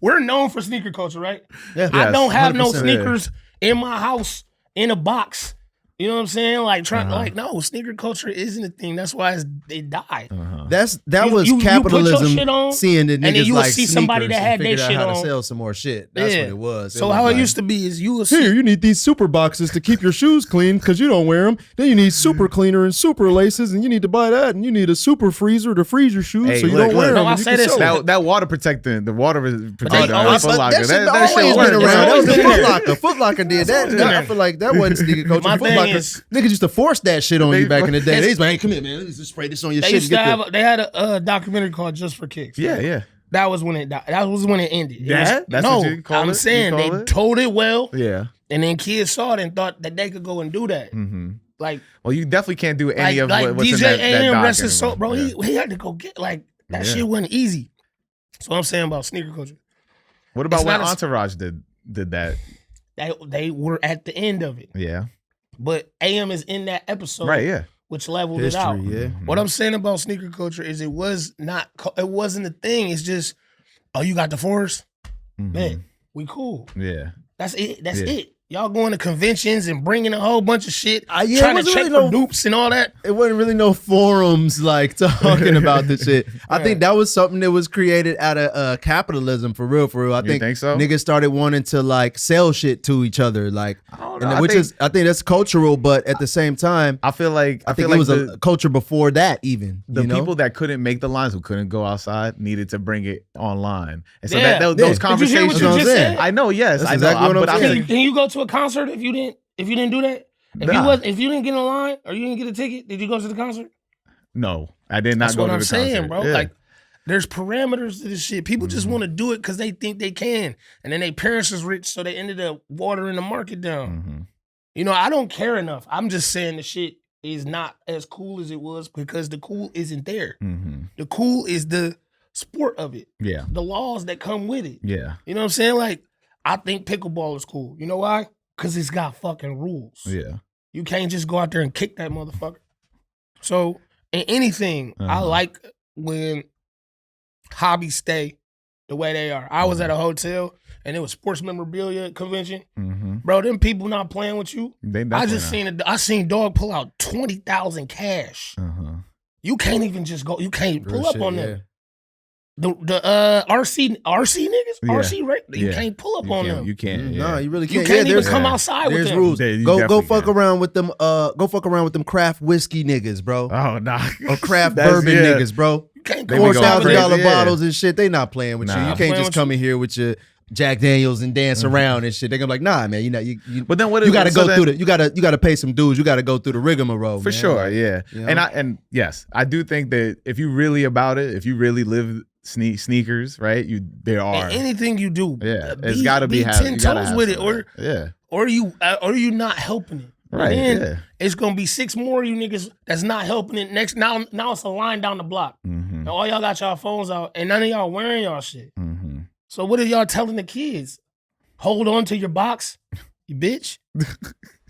We're known for sneaker culture, right? Yeah. I don't have no 100%, sneakers in my house in a box. You know what I'm saying? Like no, sneaker culture isn't a thing. That's why it died. That was you put your capitalism shit on, seeing the and then niggas you would like see somebody sneakers that had and their figured out shit how on. to sell some more shit. That's what it was. So how it used to be is you would see. Here, you need these super boxes to keep your shoes clean because you don't wear them. Then you need super cleaner and super laces, and you need to buy that. And you need a super freezer to freeze your shoes Hey, so you look, don't wear look. them. No, I say this. That water protectant, the water protectant always- on Foot Locker. That shit That shit always been worked. around. That always was the been Foot there. Locker. Foot Locker did that. been there. I feel like that wasn't sneaker culture. My Foot thing Locker, is- niggas used to force that shit on you They back in the day. fucking- They was like, hey, come here, man. Let's just spray this on your They shit. used to have. They had a documentary called Just for Kicks. Yeah, yeah. That was when it died. That was when it ended. It That? was- That's no, what you call I'm it? saying You they call it? told it well, Yeah. and then kids saw it and thought that they could go and do that. Mm-hmm. Like, Well, you definitely can't do any of like what's DJ in that AM, doc rest his soul, anymore. bro. Yeah. He had to go get that. Yeah. Shit wasn't easy. That's what I'm saying about sneaker culture. What about It's when not a- Entourage did that? They were at the end of it, Yeah. but AM is in that episode, Right, yeah. which leveled it out. History, yeah. What I'm saying about sneaker culture is it wasn't a thing. It's just, oh, you got the force, Mhm. man, we cool. Yeah. That's it. That's Yeah. it. Y'all going to conventions and bringing a whole bunch of shit, Yeah, it trying to wasn't check really for dupes and all that. It wasn't really no forums like talking about this shit. I think that was something that was created out of capitalism for real. I You think so? Niggas started wanting to like sell shit to each other, like, I don't and know. I think that's cultural, but at the same time, I feel like I think feel it was like a culture before that even. the you know? people that couldn't make the lines, who couldn't go outside, needed to bring it online, and so Yeah. those Yeah. Did you hear conversations. what you just said? I know, yes, That's I know, exactly what I'm but I saying. think Can you go to a concert if you didn't do that? If you didn't get in line or you didn't get a ticket, did you go to the concert? no, I did not That's go what to I'm the saying, concert. bro. Yeah. Like, there's parameters to this shit. People just want to do it because they think they can, and then their parents is rich, so they ended up watering the market down. Mhm. You know, I don't care enough. I'm just saying the shit is not as cool as it was because the cool isn't there. Mhm. The cool is the sport of it, Yeah, the laws that come with it. yeah, You know what I'm saying? Like, I think pickleball is cool. You know why? Because it's got fucking rules. yeah. You can't just go out there and kick that motherfucker. So, in anything, I Uh-huh. like when hobbies stay the way they are. I was at a hotel and it was sports memorabilia convention. Mm-hmm. Bro, them people not playing with you. They I just seen dog pull out 20,000 cash. Uh-huh. You can't even just go. You can't pull Real up shit, on yeah. them. The RC niggas, Yeah. RC rate. You Yeah. can't pull up on them. You can't. No, you really You can't. can't Yeah, even there's- come outside with There's them. rules. Yeah, you Go definitely fuck can. around with them. Go fuck around with them craft whiskey niggas, bro. Oh nah. Or craft That's- bourbon yeah. niggas, bro. You can't They go be $4,000 outside with crazy. them. Yeah. bottles and shit. They not playing with you. Nah. You Not can't playing just with come in here with your Jack Daniels and dance around and shit. They're gonna be like, nah, man. You But then what? you got to so go then- through the. You got to pay some dues. You got to go through the rigmarole. For man. sure, Like, yeah. you And know? and yes, I do think that if you really about it, if you really live sneakers, right? There are. And anything you do, Yeah, it's got to be 10 toes with it, or you not helping it. Right, And yeah. it's gonna be 6 more of you niggas that's not helping it. Next, now it's a line down the block. Mm-hmm. And all y'all got y'all phones out, and none of y'all wearing y'all shit. Mm-hmm. So what are y'all telling the kids? Hold on to your box, you bitch.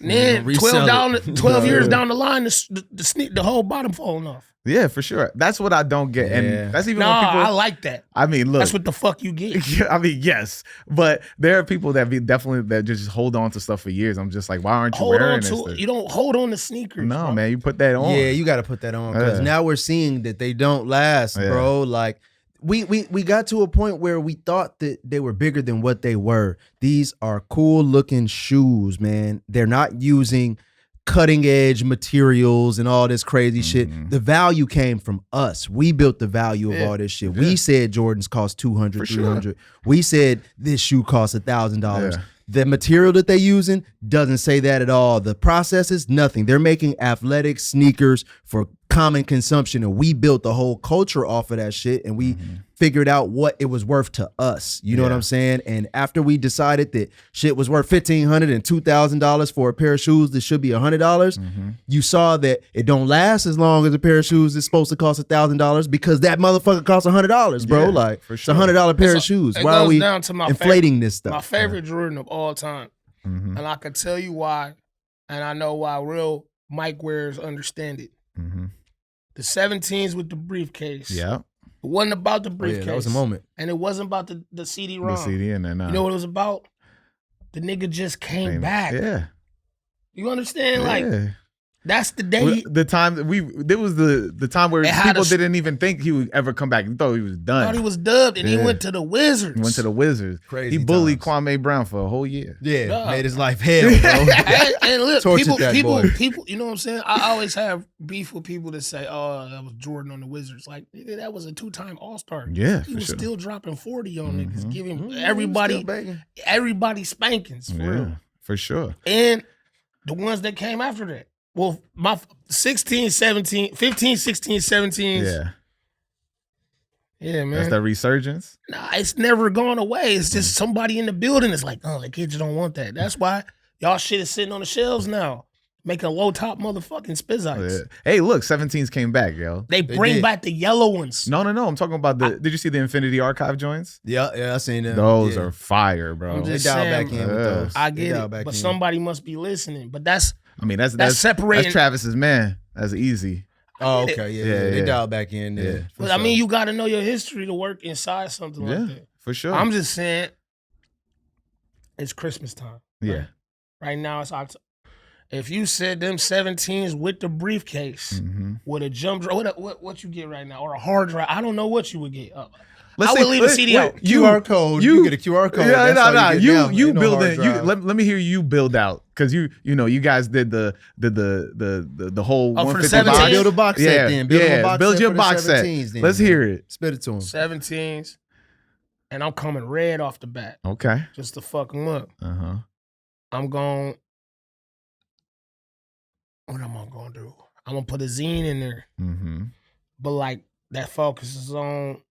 And then resell 12 it. years Yeah. down the line, the whole bottom falling off. Yeah, for sure. That's what I don't get, Yeah. and that's even No, when people. I like that. I mean, look. That's what the fuck you get. I mean, yes, but there are people that that just hold on to stuff for years. I'm just like, why aren't you Hold wearing on this? to it. You don't hold on to sneakers. No, bro. man, you put that on. Yeah, you got to put that on because Yeah. now we're seeing that they don't last, Yeah. bro. Like we got to a point where we thought that they were bigger than what they were. These are cool looking shoes, man. They're not using cutting edge materials and all this crazy shit. The value came from us. We built the value of Yeah. all this shit. We said Jordans cost 200, For 300. We said this shoe costs $1,000. Yeah. The material that they using doesn't say that at all. The processes, nothing. They're making athletic sneakers for common consumption, and we built the whole culture off of that shit, and we figured out what it was worth to us. You know what I'm saying? And after we decided that shit was worth $1,500 and $2,000 for a pair of shoes that should be $100, you saw that it don't last as long as a pair of shoes that's supposed to cost $1,000 because that motherfucker costs $100, bro. Yeah, like for sure. it's $100 pair of shoes. Why are we inflating this stuff? My favorite Jordan of all time, and I can tell you why, and I know why real mic wearers understand it. The 17s with the briefcase. Yeah. It wasn't about the briefcase. That was a moment. And it wasn't about the CD-ROM. The CD and then You know what it was about? The nigga just came back. Yeah. You understand? Like, that's the day. The time that there was the time where people didn't even think he would ever come back. He thought he was done. Thought he was dubbed, and he went to the Wizards. He went to the Wizards. Crazy. He bullied times. Kwame Brown for a whole year. Yeah, made his life hell, bro. and look, Tortured people, you know what I'm saying? I always have beef with people that say, "Oh, that was Jordan on the Wizards." Like, nigga, that was a 2-time All-Star. Yeah, he was still dropping 40 on niggas, giving Everybody everybody spankings for real. For sure. And the ones that came after that. Well, my 16, 17, 15, 16, 17. Yeah. Yeah, man. That's that resurgence. Nah, it's never gone away. It's just somebody in the building is like, oh, the kids don't want that. That's why y'all shit is sitting on the shelves now, making low top motherfucking spizzites. Yeah. Hey, look, 17s came back, yo. They bring back the yellow ones. No. I'm talking about did you see the Infinity Archive joints? Yeah, I seen them. Those are fire, bro. I'm just They dialed saying, back in with those. I get it, but somebody must be listening. But that's separating. That's Travis's man. That's easy. Oh, okay, yeah. They dialed back in there. Yeah. But I mean, you got to know your history to work inside something like that. For sure. I'm just saying, it's Christmas time. Yeah. Right now it's October. If you said them 17s with the briefcase, with a jump drive, what you get right now, or a hard drive, I don't know what you would get. I would leave a CD out. QR code. You get a QR code. Yeah, you no build it. Let me hear you build out because you guys did the whole for the 150 box. 17s? Build a box set then. Build your box set. Let's hear it. Spit it to him. 17s, and I'm coming red off the bat. Okay. Just to fuck them up. I'm going. What am I gonna do? I'm gonna put a zine in there. But like that focuses on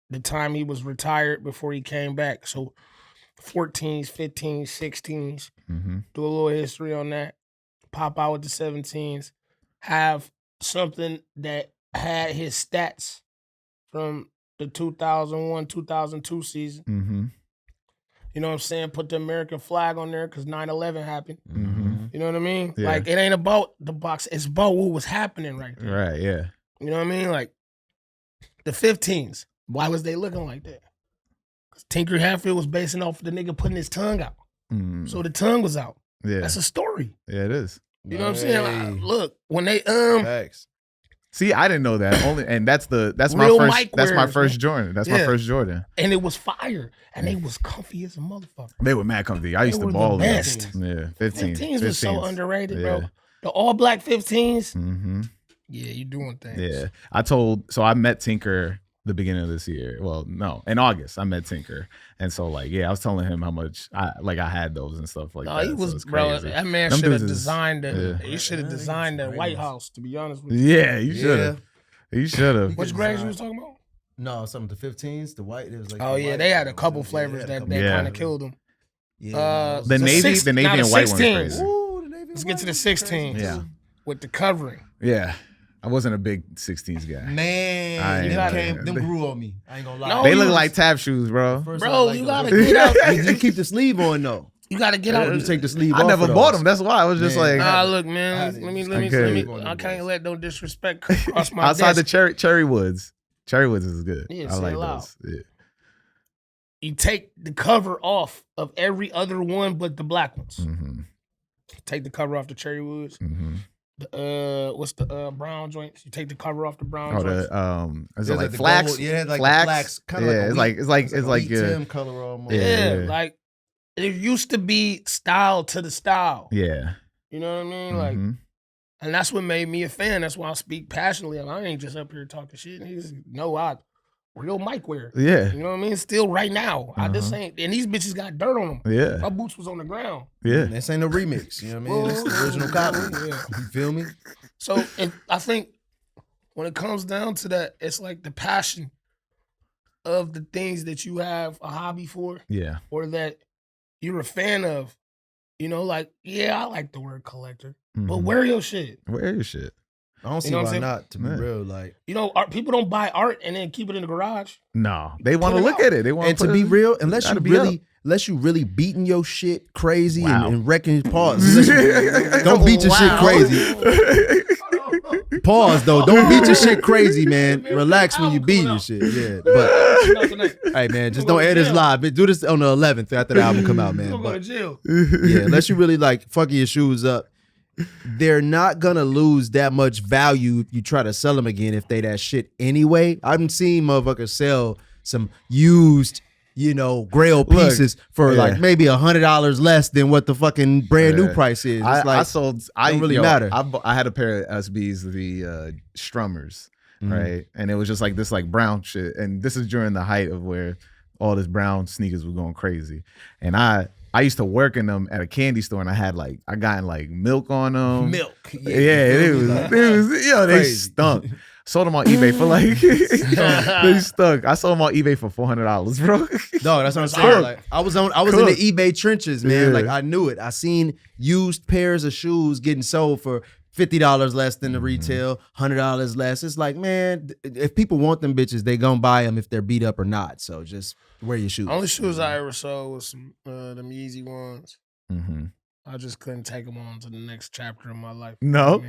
the time he was retired before he came back. So 14s, 15s, 16s. Do a little history on that. Pop out with the 17s. Have something that had his stats from the 2001, 2002 season. You know what I'm saying? Put the American flag on there because 9/11 happened. You know what I mean? Yeah. Like, it ain't about the box. It's about what was happening right there. Right, yeah. You know what I mean? Like, the 15s. Why was they looking like that? Because Tinker Hatfield was basing off the nigga putting his tongue out. So the tongue was out. Yeah. That's a story. Yeah, it is. You know what I'm saying? Like, look, when they Facts. See, I didn't know that. And that's my first Jordan. That's my first Jordan. And it was fire. And they was comfy as a motherfucker. They were mad comfy. I used to were ball the them. best. Yeah, 15s. was so underrated, bro. The all black 15s. Yeah, you doing things. Yeah. I met Tinker the beginning of this year. Well, no, in August I met Tinker. And so I was telling him how much I had those and stuff like that. He was, so bro, crazy. that man should have designed it. He should have designed that White House, to be honest with you. Yeah, you should have. You should have. Which grades you was talking about? No, some of the 15s, the white. It was like they had a couple flavors that kind of killed them. Yeah, the navy and white one is crazy. Let's get to the 16s. Yeah. With the covering. Yeah. I wasn't a big 16s guy. Man, them grew on me. I ain't gonna lie. No, they look like tap shoes, bro. Bro, you gotta get out. You keep the sleeve on though. You gotta get out. You take the sleeve off. I never bought them. That's why I was just like. Nah, look, man. Let me. I can't let no disrespect cross my outside desk. the cherry woods. Cherry woods is good. Yeah, I like loud. those. Yeah. You take the cover off of every other one but the black ones. Take the cover off the cherry woods. What's the brown joints? You take the cover off the brown joints. Is it like flax? Gold, yeah, like flax. Kind of it's like Tim color almost. Yeah, like it used to be style to the style. Yeah. You know what I mean? Like, and that's what made me a fan. That's why I speak passionately. I ain't just up here talking shit. He's real mic wear. Yeah. You know what I mean? Still right now. I just ain't, and these bitches got dirt on them. Yeah. My boots was on the ground. Yeah. This ain't a remix. You know what I mean? It's the original copy. Yeah. You feel me? So I think when it comes down to that, it's like the passion of the things that you have a hobby for, Yeah. or that you're a fan of. You know, like, yeah, I like the word collector, but Mhm. wear your shit. Wear your shit. I don't see know what I'm why saying? not. To be Yeah. real, like, You know, people don't buy art and then keep it in the garage. No, they want to Put it look out. at it. They want and to be real, unless you really beating your shit crazy Wow. and wrecking pause. Don't beat your shit crazy. Pause though. Don't beat your shit crazy, man. Relax when you beat your shit. Yeah, but hey, man, just don't air this live. Do this on the 11th after the album come out, man. You'll go to But jail. yeah, unless you really like fucking your shoes up, they're not gonna lose that much value if you try to sell them again if they that shit anyway. I've seen motherfuckers sell some used, grail pieces for like maybe $100 less than what the fucking brand new price is. It's like, I don't really matter. I had a pair of SBs, the Strummers, Mm-hmm. right? And it was just like this like brown shit. And this is during the height of where all this brown sneakers was going crazy. And I used to work in them at a candy store, and I got like milk on them. Milk. Yeah, it was they Crazy. stunk. Sold them on eBay for like they stunk. I sold them on eBay for $400, bro. No, that's what I'm saying. Like, I was in the eBay trenches, man. Yeah. Like, I knew it. I seen used pairs of shoes getting sold for $50 less than the retail, $100 less. It's like, man, if people want them bitches, they gonna buy them if they're beat up or not. So just wear your shoes. Only shoes I ever sold was some them Yeezy ones. Mm-hmm. I just couldn't take them on to the next chapter of my life. No?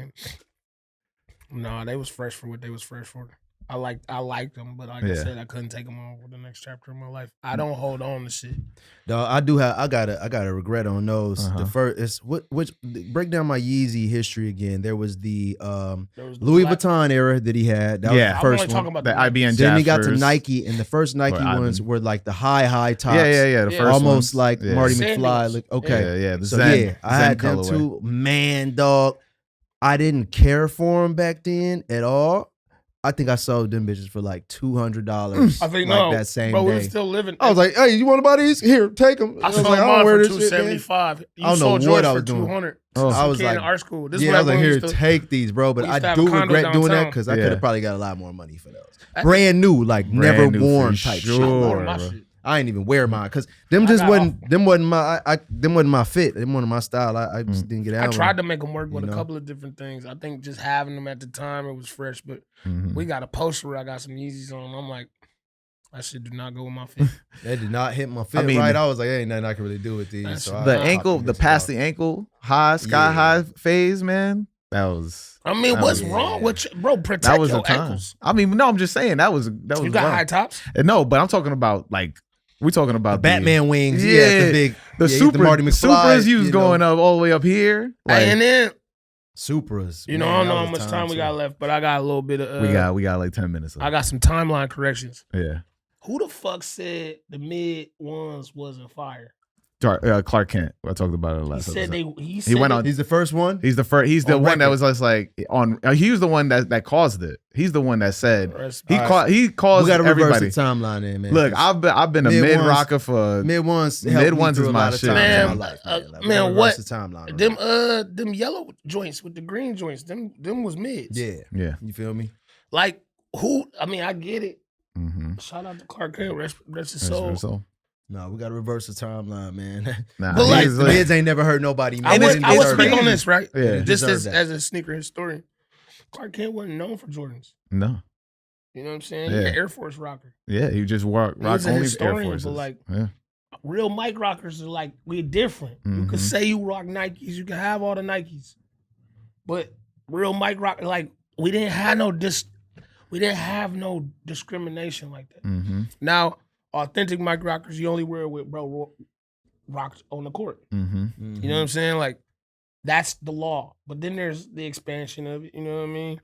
No, they was fresh for what they was fresh for. I liked them, but like I said, I couldn't take them on for the next chapter of my life. I don't hold on to shit. No, I got a regret on those. The first is which break down my Yeezy history again. There was the Louis Vuitton era that he had. That was the first I'm only one. talking about The IBN Then he got to Jaspers. Nike, and the first Nike ones were like the high tops. Yeah. The first Almost ones. like Yeah. Marty Sandals. McFly. Like, okay. Yeah. The So Zen, yeah, I Zen had them colorway. too. Man, dog, I didn't care for them back then at all. I think I sold them bitches for like $200. I think that same bro, we day. were still living. I was like, "Hey, you want to buy these? Here, take them." I sold like, mine wear for this shit, man. $275. You I don't know sold what yours I for was doing. $200. I was in like, art school. This yeah, is I was what like, here, used to- take these, bro. But we used to I have do a condo regret doing that downtown. because I Yeah. could have probably got a lot more money for those. Brand new, like never new for worn type sure. shit. I wore Sure, my bro. shit. I ain't even wear mine because them wasn't my fit. Them wasn't my style. I just didn't get out. I with tried them. to make them work with You a know? couple of different things. I think just having them at the time, it was fresh. But Mhm. we got a poster where I got some Yeezys on. I'm like, that shit do not go with my fit. That did not hit my fit mean, right. I was like, ain't nothing I can really do with these. That's So The I ankle, popped the them past bitches the ankle high, sky Yeah. high phase, man. That was I mean, That what's was- wrong with you? Bro, protect that was your the time. ankles. I mean, no, I'm just saying that was You got wild. high tops? No, but I'm talking about like we're talking about off. Batman wings. Yeah, Yeah, the big, the yeah, super Marty McFly. Supras. You was going up all the way up here. Like, And then, Supras. you know, Man, I don't that know how was much a time we too. got left, but I got a little bit of. we got like 10 minutes left. I got some timeline corrections. Yeah. Who the fuck said the mid ones wasn't fire? Clark Kent. I talked about it He last said episode. He said went on- He's the first one. He's the first. He's the On one that record. was just like on. He was the one that caused it. He's the one that said he Alright. he We caused got to reverse everybody. the timeline, in man. Look, I've been a Mid mid ones- rocker for mid ones. Mid ones is my shit. Man, Like, man, we gotta reverse what- The timeline. them yellow joints with the green joints, them was mids. Yeah, yeah. you feel me? Like who? I mean, I get it. Mm-hmm. Shout out to Clark Kent, rest his soul. So, No, we gotta reverse the timeline, man. nah, But like- he's The mids ain't never hurt nobody, man. I And would, it's- I would it's speak crazy. on this, right? Yeah. Just Deserve that. as a sneaker historian, Clark Kent wasn't known for Jordans. no, You know what I'm saying? Yeah. He's an Air Force rocker. yeah, he just rock He's a only Air historian, Forces. but like yeah, real mic rockers are like we're different. You could Mhm. say you rock Nikes, you can have all the Nikes, but real mic rock like we didn't have no discrimination like that. mm-hmm, Now, authentic mic rockers, you only wear it with rocked on the court. mm-hmm. You know what I'm saying? Like that's the law. But then there's the expansion of it. You know what I mean?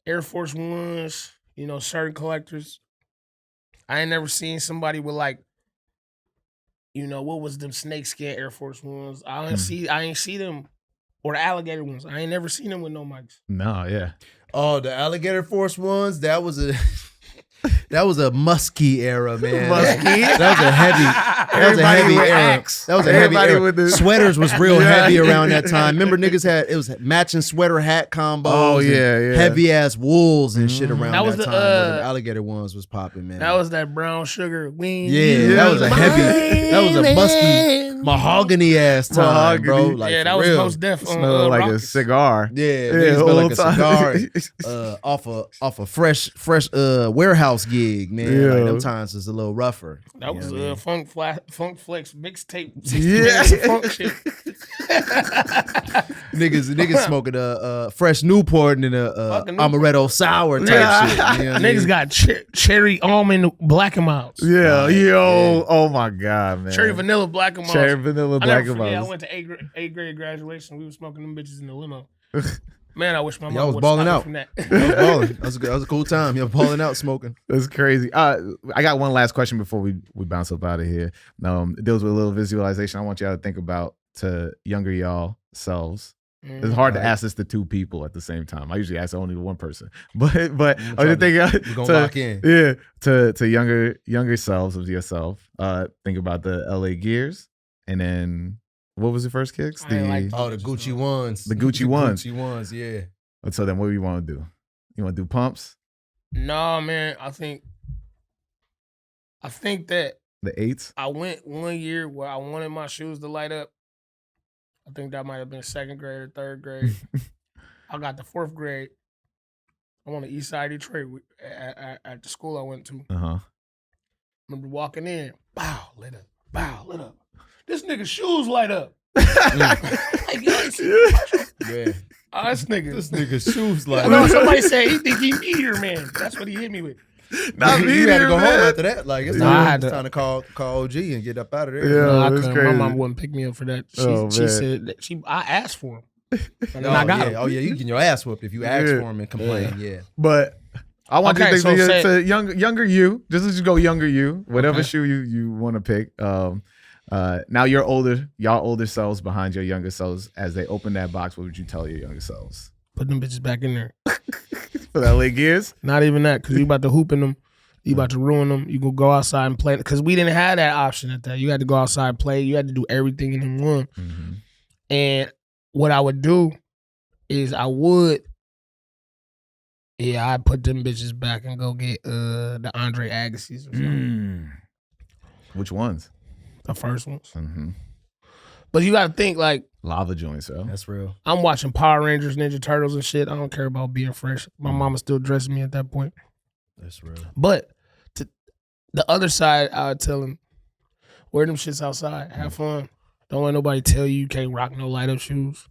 Air Force Ones. You know, certain collectors. I ain't never seen somebody with like, you know, what was them snakeskin Air Force Ones? I ain't see them, or the alligator ones. I ain't never seen them with no mics. No, yeah, Oh, the Alligator Force ones. That was a That was a musky era, man. Musky? That was a heavy with era. Axe. That was a heavy Everybody era. with the- Sweaters was real Yeah. heavy around that time. Remember, niggas it was matching sweater hat combos. Oh, and yeah. heavy ass wools and shit around That that, was the, time. Where the alligator ones was popping, man. That was that brown sugar. yeah, that was a heavy. That was a musky, mahogany ass time, bro. Mahogany. Like, Yeah, that for was real. most definitely Smelled like a cigar. Yeah, niggas smell like a whole cigar off a fresh warehouse gig, man. Yeah. Like them times was a little rougher. That was You know what I mean? Funk Flex mixtape. Yeah. Funk shit. niggas smoking a fresh Newport and a Fucking amaretto sour type Yeah. shit. You know what I mean? Niggas got cherry almond black and miles. Yeah, Yeah. oh my God, man. Cherry vanilla black and miles. Cherry vanilla I black never and forget, I miles. went to eighth grade graduation. We were smoking them bitches in the limo. Man, I wish my Y'all mom was would balling stop out. me from that. I was balling. That was a cool time. You're balling out smoking. That's crazy. I got one last question before we bounce up out of here. It deals with a little visualization I want y'all to think about to younger y'all selves. It's hard to ask this to two people at the same time. I usually ask only to one person, but I was thinking We're gonna lock in. Yeah, to younger selves of yourself. Think about the LA Gears, and then what was the first kicks? I ain't like Oh, the Gucci ones. The Gucci ones. Gucci ones, yeah. So then, what do you want to do? You want to do pumps? No, man. I think that The 8s? I went 1 year where I wanted my shoes to light up. I think that might have been 2nd grade or 3rd grade. I got the 4th grade. I'm on the east side of Detroit at the school I went to. Uh-huh. Remember walking in, bow, lit up, bow, lit up. This nigga's shoes light up. Like, Yeah. oh, this nigga. This nigga's shoes I like know somebody said he think he meteor man. That's what he hit me with. Not you me had to either, go man. home after that. Like it's Nah, I time, had it's to- time to call OG and get up out of there. Yeah. No, I it's couldn't. crazy. My mom wouldn't pick me up for that. She Oh, man. said that I asked for him. And then Oh, I got yeah. him. Oh yeah, you getting your ass whooped if you ask Yeah. for him and complain. Yeah. But I want Okay, you to think so say- to younger you. Just go younger you. Whatever Okay. shoe you want to pick. Now y'all older selves behind your younger selves. As they open that box, what would you tell your younger selves? Put them bitches back in there. For the LA Gears? Not even that, because you about to hoop in them. You about to ruin them. You gonna go outside and play. Because we didn't have that option at that. You had to go outside and play. You had to do everything in them one. Mm-hmm. And what I would do is I'd put them bitches back and go get the Andre Agassi's or something. Which ones? The first ones. Mm-hmm. But you gotta think, like, Lava joints, yo. That's real. I'm watching Power Rangers, Ninja Turtles and shit. I don't care about being fresh. My mama still dressing me at that point. That's real. But to the other side, I would tell him, wear them shits outside. Have fun. Don't let nobody tell you can't rock no light up shoes.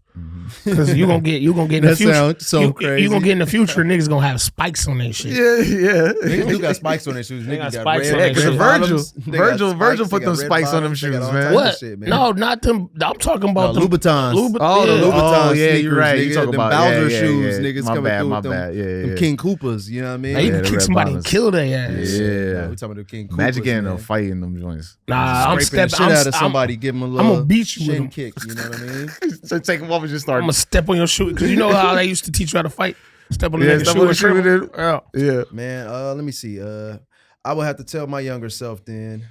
Because you gonna get in the That future. sounds so crazy. You gonna get in the future, niggas gonna have spikes on their shit. Yeah. Niggas do got spikes on their shoes. They Niggas got got spikes red. on their red shit. Virgil- bottoms. They got Virgil spikes. put They them got red spikes on them bottoms. They got shoes, all man. types of What? shit, man. No, not them. I'm talking about them. Louboutins. Oh, the yeah. Louboutin Louboutin yeah, you're right. You sneakers, talking them about Bowser yeah, shoes, yeah. niggas My coming bad, through my with them, bad. Yeah, them yeah. King Koopas, you know what I mean? Now, you Yeah, can the kick red somebody bottoms. and kill their ass. Yeah. We talking about the King Koopas. Magic getting man. a fight in them joints. Nah, I'm Scraping the stepping. shit out of somebody, give them a I'm little gonna beat you with shin them. kick, you know what I mean? So take them off and just I'm start. gonna step on your shoe because you know how they used to teach you how to fight. Step on the Yeah, nigga's step shoe on the and shoe trip and him. Yeah. Yeah. Man, let me see. I would have to tell my younger self then,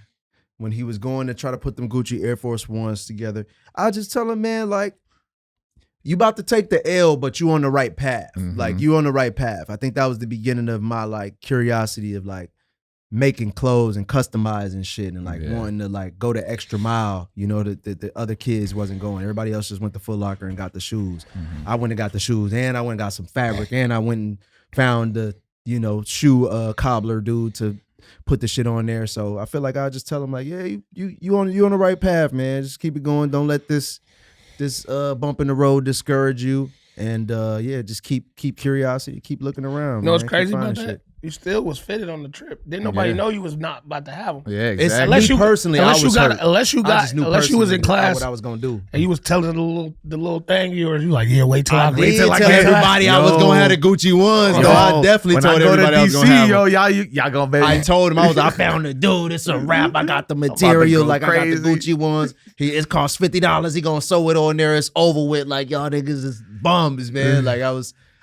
when he was going to try to put them Gucci Air Force Ones together, I just tell him, man, like, you about to take the L, but you on the right path. Mhm. Like, you on the right path. I think that was the beginning of my, like, curiosity of, like, making clothes and customizing shit and, like, Yeah. wanting to, like, go the extra mile, you know, that the other kids wasn't going. Everybody else just went to Foot Locker and got the shoes. Mm-hmm. I went and got the shoes, and I went and got some fabric, and I went and found the, you know, shoe cobbler dude to put the shit on there. So I feel like I just tell him, like, yeah, you on the right path, man. Just keep it going. Don't let this bump in the road discourage you. And yeah, just keep curiosity, keep looking around. You know what's man. Keep crazy finding about that? shit. You still was fitted on the trip. Didn't nobody Yeah. know you was not about to have them. Yeah, It's exactly. Unless you personally, unless I you was got hurt. unless you I got just knew unless you was in personally class what I was gonna do. and you was telling the little thing of yours. You like, yeah, wait till I I wait did till I tell get everybody I was gonna have the Gucci ones. Yo, though. I definitely when told I go everybody to I was gonna have DC, them. yo, y'all gonna baby. I told him I found the dude. It's a wrap. I got the material. go Like I got the crazy. Gucci ones. It costs $50. He gonna sew it on there. It's over with. Like y'all niggas is bums, man. Like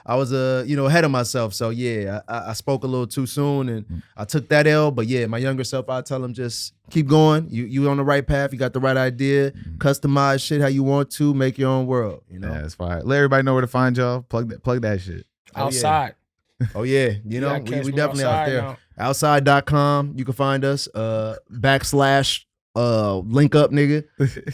I was ahead of myself. So yeah, I spoke a little too soon and I took that L. But yeah, my younger self, I tell him just keep going. You on the right path. You got the right idea. Customize shit how you want to. Make your own world. Yeah, that's fine. Let everybody know where to find y'all. Plug that shit. Outside. Oh yeah, we definitely out there. Now. Outside.com. You can find us. / link up, nigga.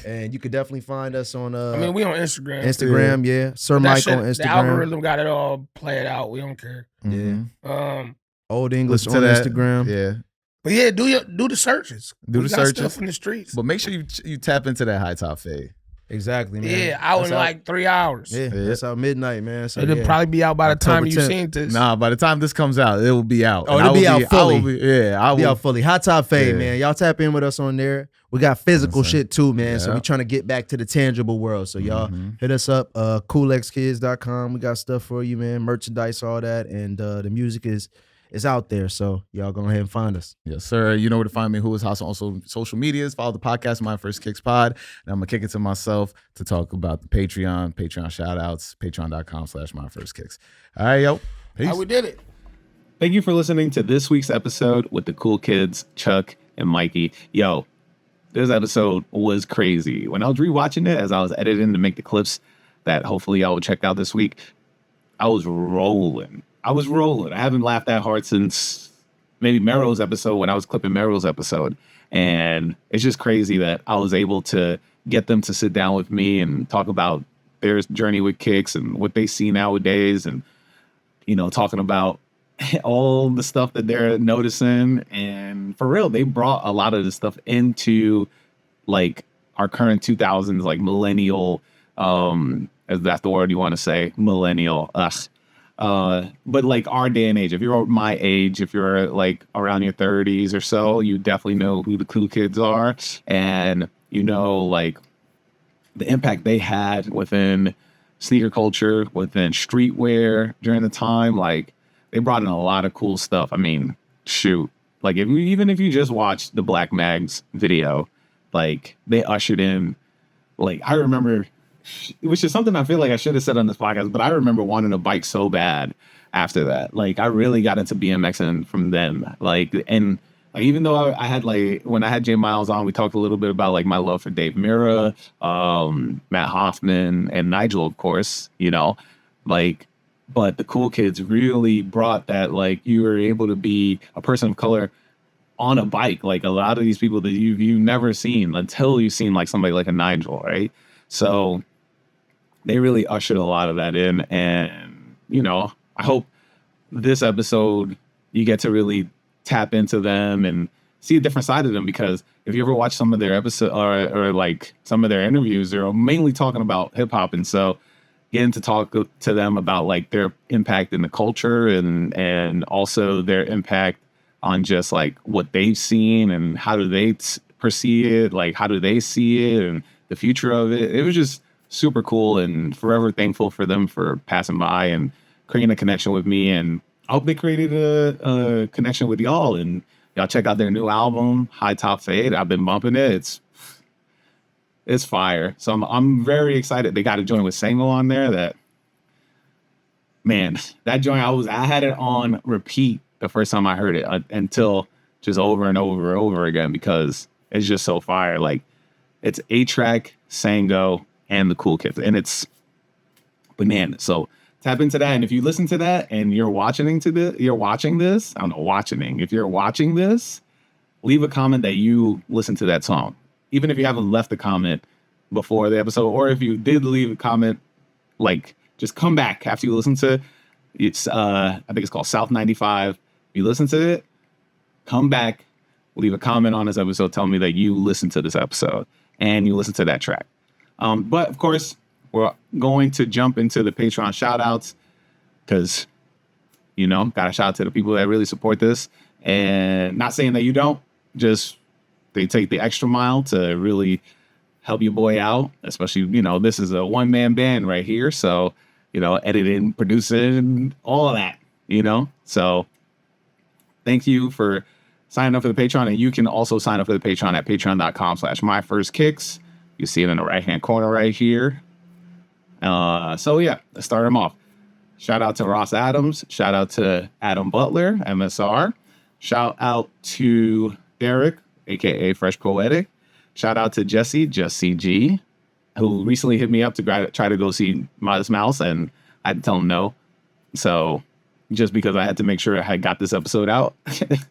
And you could definitely find us on we on Instagram. Instagram, yeah. Sir Mike on Instagram. The algorithm got it all played out. We don't care. Yeah. Old English on that. Instagram. Yeah. But yeah, do the searches. Do the searches. Stuff in the streets. But make sure you tap into that high top fade. Exactly, man. Yeah, out in like 3 hours. Yeah, that's out midnight, man. So it'll probably be out by the time you 10th. seen this. Nah, by the time this comes out, it will be out. Oh, it'll be out fully. I'll be out fully. Hot Top Fade, man. Y'all tap in with us on there. We got physical shit too, man. Yeah. So we trying to get back to the tangible world. So y'all hit us up, coolxkids.com. We got stuff for you, man. Merchandise, all that. And the music is out there. So y'all go ahead and find us. Yes, sir. You know where to find me. Who is House on social medias. Follow the podcast, My First Kicks Pod. And I'm going to kick it to myself to talk about the Patreon shout outs, patreon.com/myfirstkicks. All right, yo. Peace. We did it. Thank you for listening to this week's episode with the cool kids, Chuck and Mikey. Yo, this episode was crazy. When I was rewatching it, as I was editing to make the clips that hopefully y'all will check out this week, I was rolling. I haven't laughed that hard since maybe Meryl's episode, when I was clipping Meryl's episode. And it's just crazy that I was able to get them to sit down with me and talk about their journey with kicks and what they see nowadays. And, talking about all the stuff that they're noticing. And for real, they brought a lot of this stuff into like our current 2000s, like millennial, if that's the word you want to say, millennial. But like our day and age, if you're my age, if you're like around your 30s or so, you definitely know who the cool kids are. And like the impact they had within sneaker culture, within streetwear during the time. Like they brought in a lot of cool stuff. I mean, shoot, like even if you just watch the Black Mags video, like they ushered in, like I remember, which is something I feel like I should have said on this podcast, but I remember wanting a bike so bad after that. Like I really got into BMXing from them. And even though I had like, when I had Jay Miles on, we talked a little bit about like my love for Dave Mirra, Matt Hoffman, and Nigel, of course, but the cool kids really brought that, like you were able to be a person of color on a bike. Like a lot of these people that you've never seen until you've seen like somebody like a Nigel, right? So they really ushered a lot of that in. And, I hope this episode you get to really tap into them and see a different side of them, because if you ever watch some of their episodes or like some of their interviews, they're mainly talking about hip hop. And so getting to talk to them about like their impact in the culture and also their impact on just like what they've seen and how do they perceive it, like how do they see it and the future of it. It was just super cool, and forever thankful for them for passing by and creating a connection with me. And I hope they created a connection with y'all, and y'all check out their new album, High Top Fade. I've been bumping it. It's fire. So I'm very excited. They got a joint with Sango on there that joint, I had it on repeat the first time I heard it until just over and over and over again, because it's just so fire. Like it's A-Track, Sango, and the cool kids, and it's bananas. So tap into that. And if you listen to that and you're watching this, if you're watching this, leave a comment that you listen to that song. Even if you haven't left a comment before the episode, or if you did leave a comment, like just come back after you listen to it's I think it's called South 95. If you listen to it, come back, leave a comment on this episode, tell me that you listened to this episode and you listened to that track. But of course, we're going to jump into the Patreon shout outs, because gotta shout out to the people that really support this, and not saying that you don't, just they take the extra mile to really help your boy out, especially, this is a one-man band right here. So, editing, producing, all of that, So thank you for signing up for the Patreon. And you can also sign up for the Patreon at patreon.com/myfirstkicks. You see it in the right-hand corner right here. So yeah, let's start them off. Shout out to Ross Adams. Shout out to Adam Butler, MSR. Shout out to Derek, aka Fresh Poetic. Shout out to Jesse, Just CG, who recently hit me up to try to go see Modest Mouse, and I had to tell him no. So just because I had to make sure I had got this episode out.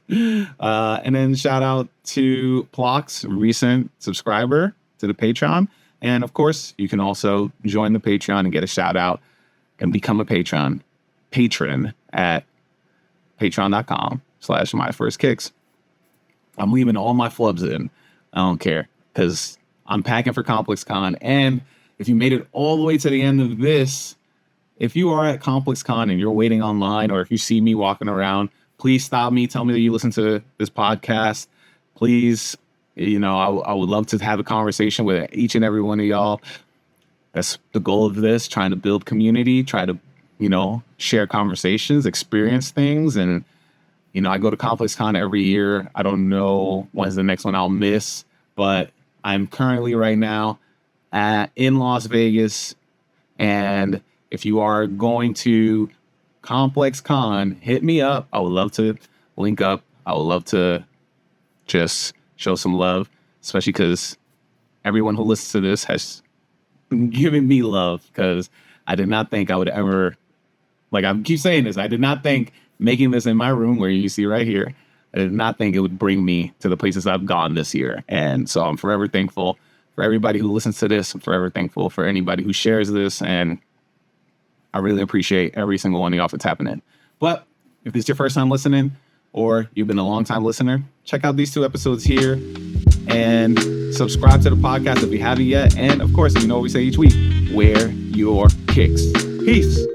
And then shout out to Plox, recent subscriber to the Patreon. And of course, you can also join the Patreon and get a shout out and become a patron at patreon.com/myfirstkicks. I'm leaving all my flubs in. I don't care, because I'm packing for ComplexCon. And if you made it all the way to the end of this, if you are at ComplexCon and you're waiting online, or if you see me walking around, please stop me. Tell me that you listen to this podcast. Please, I would love to have a conversation with each and every one of y'all. That's the goal of this, trying to build community, try to, share conversations, experience things. And, I go to ComplexCon every year. I don't know when's the next one I'll miss, but I'm currently right now in Las Vegas. And if you are going to ComplexCon, hit me up. I would love to link up. I would love to just show some love, especially because everyone who listens to this has given me love, because I did not think I would ever, I keep saying this, I did not think making this in my room where you see right here, I did not think it would bring me to the places I've gone this year. And so I'm forever thankful for everybody who listens to this. I'm forever thankful for anybody who shares this. And I really appreciate every single one of y'all for tapping in. But if this is your first time listening, or you've been a long time listener, check out these 2 episodes here and subscribe to the podcast if you haven't yet. And of course, what we say each week, wear your kicks. Peace.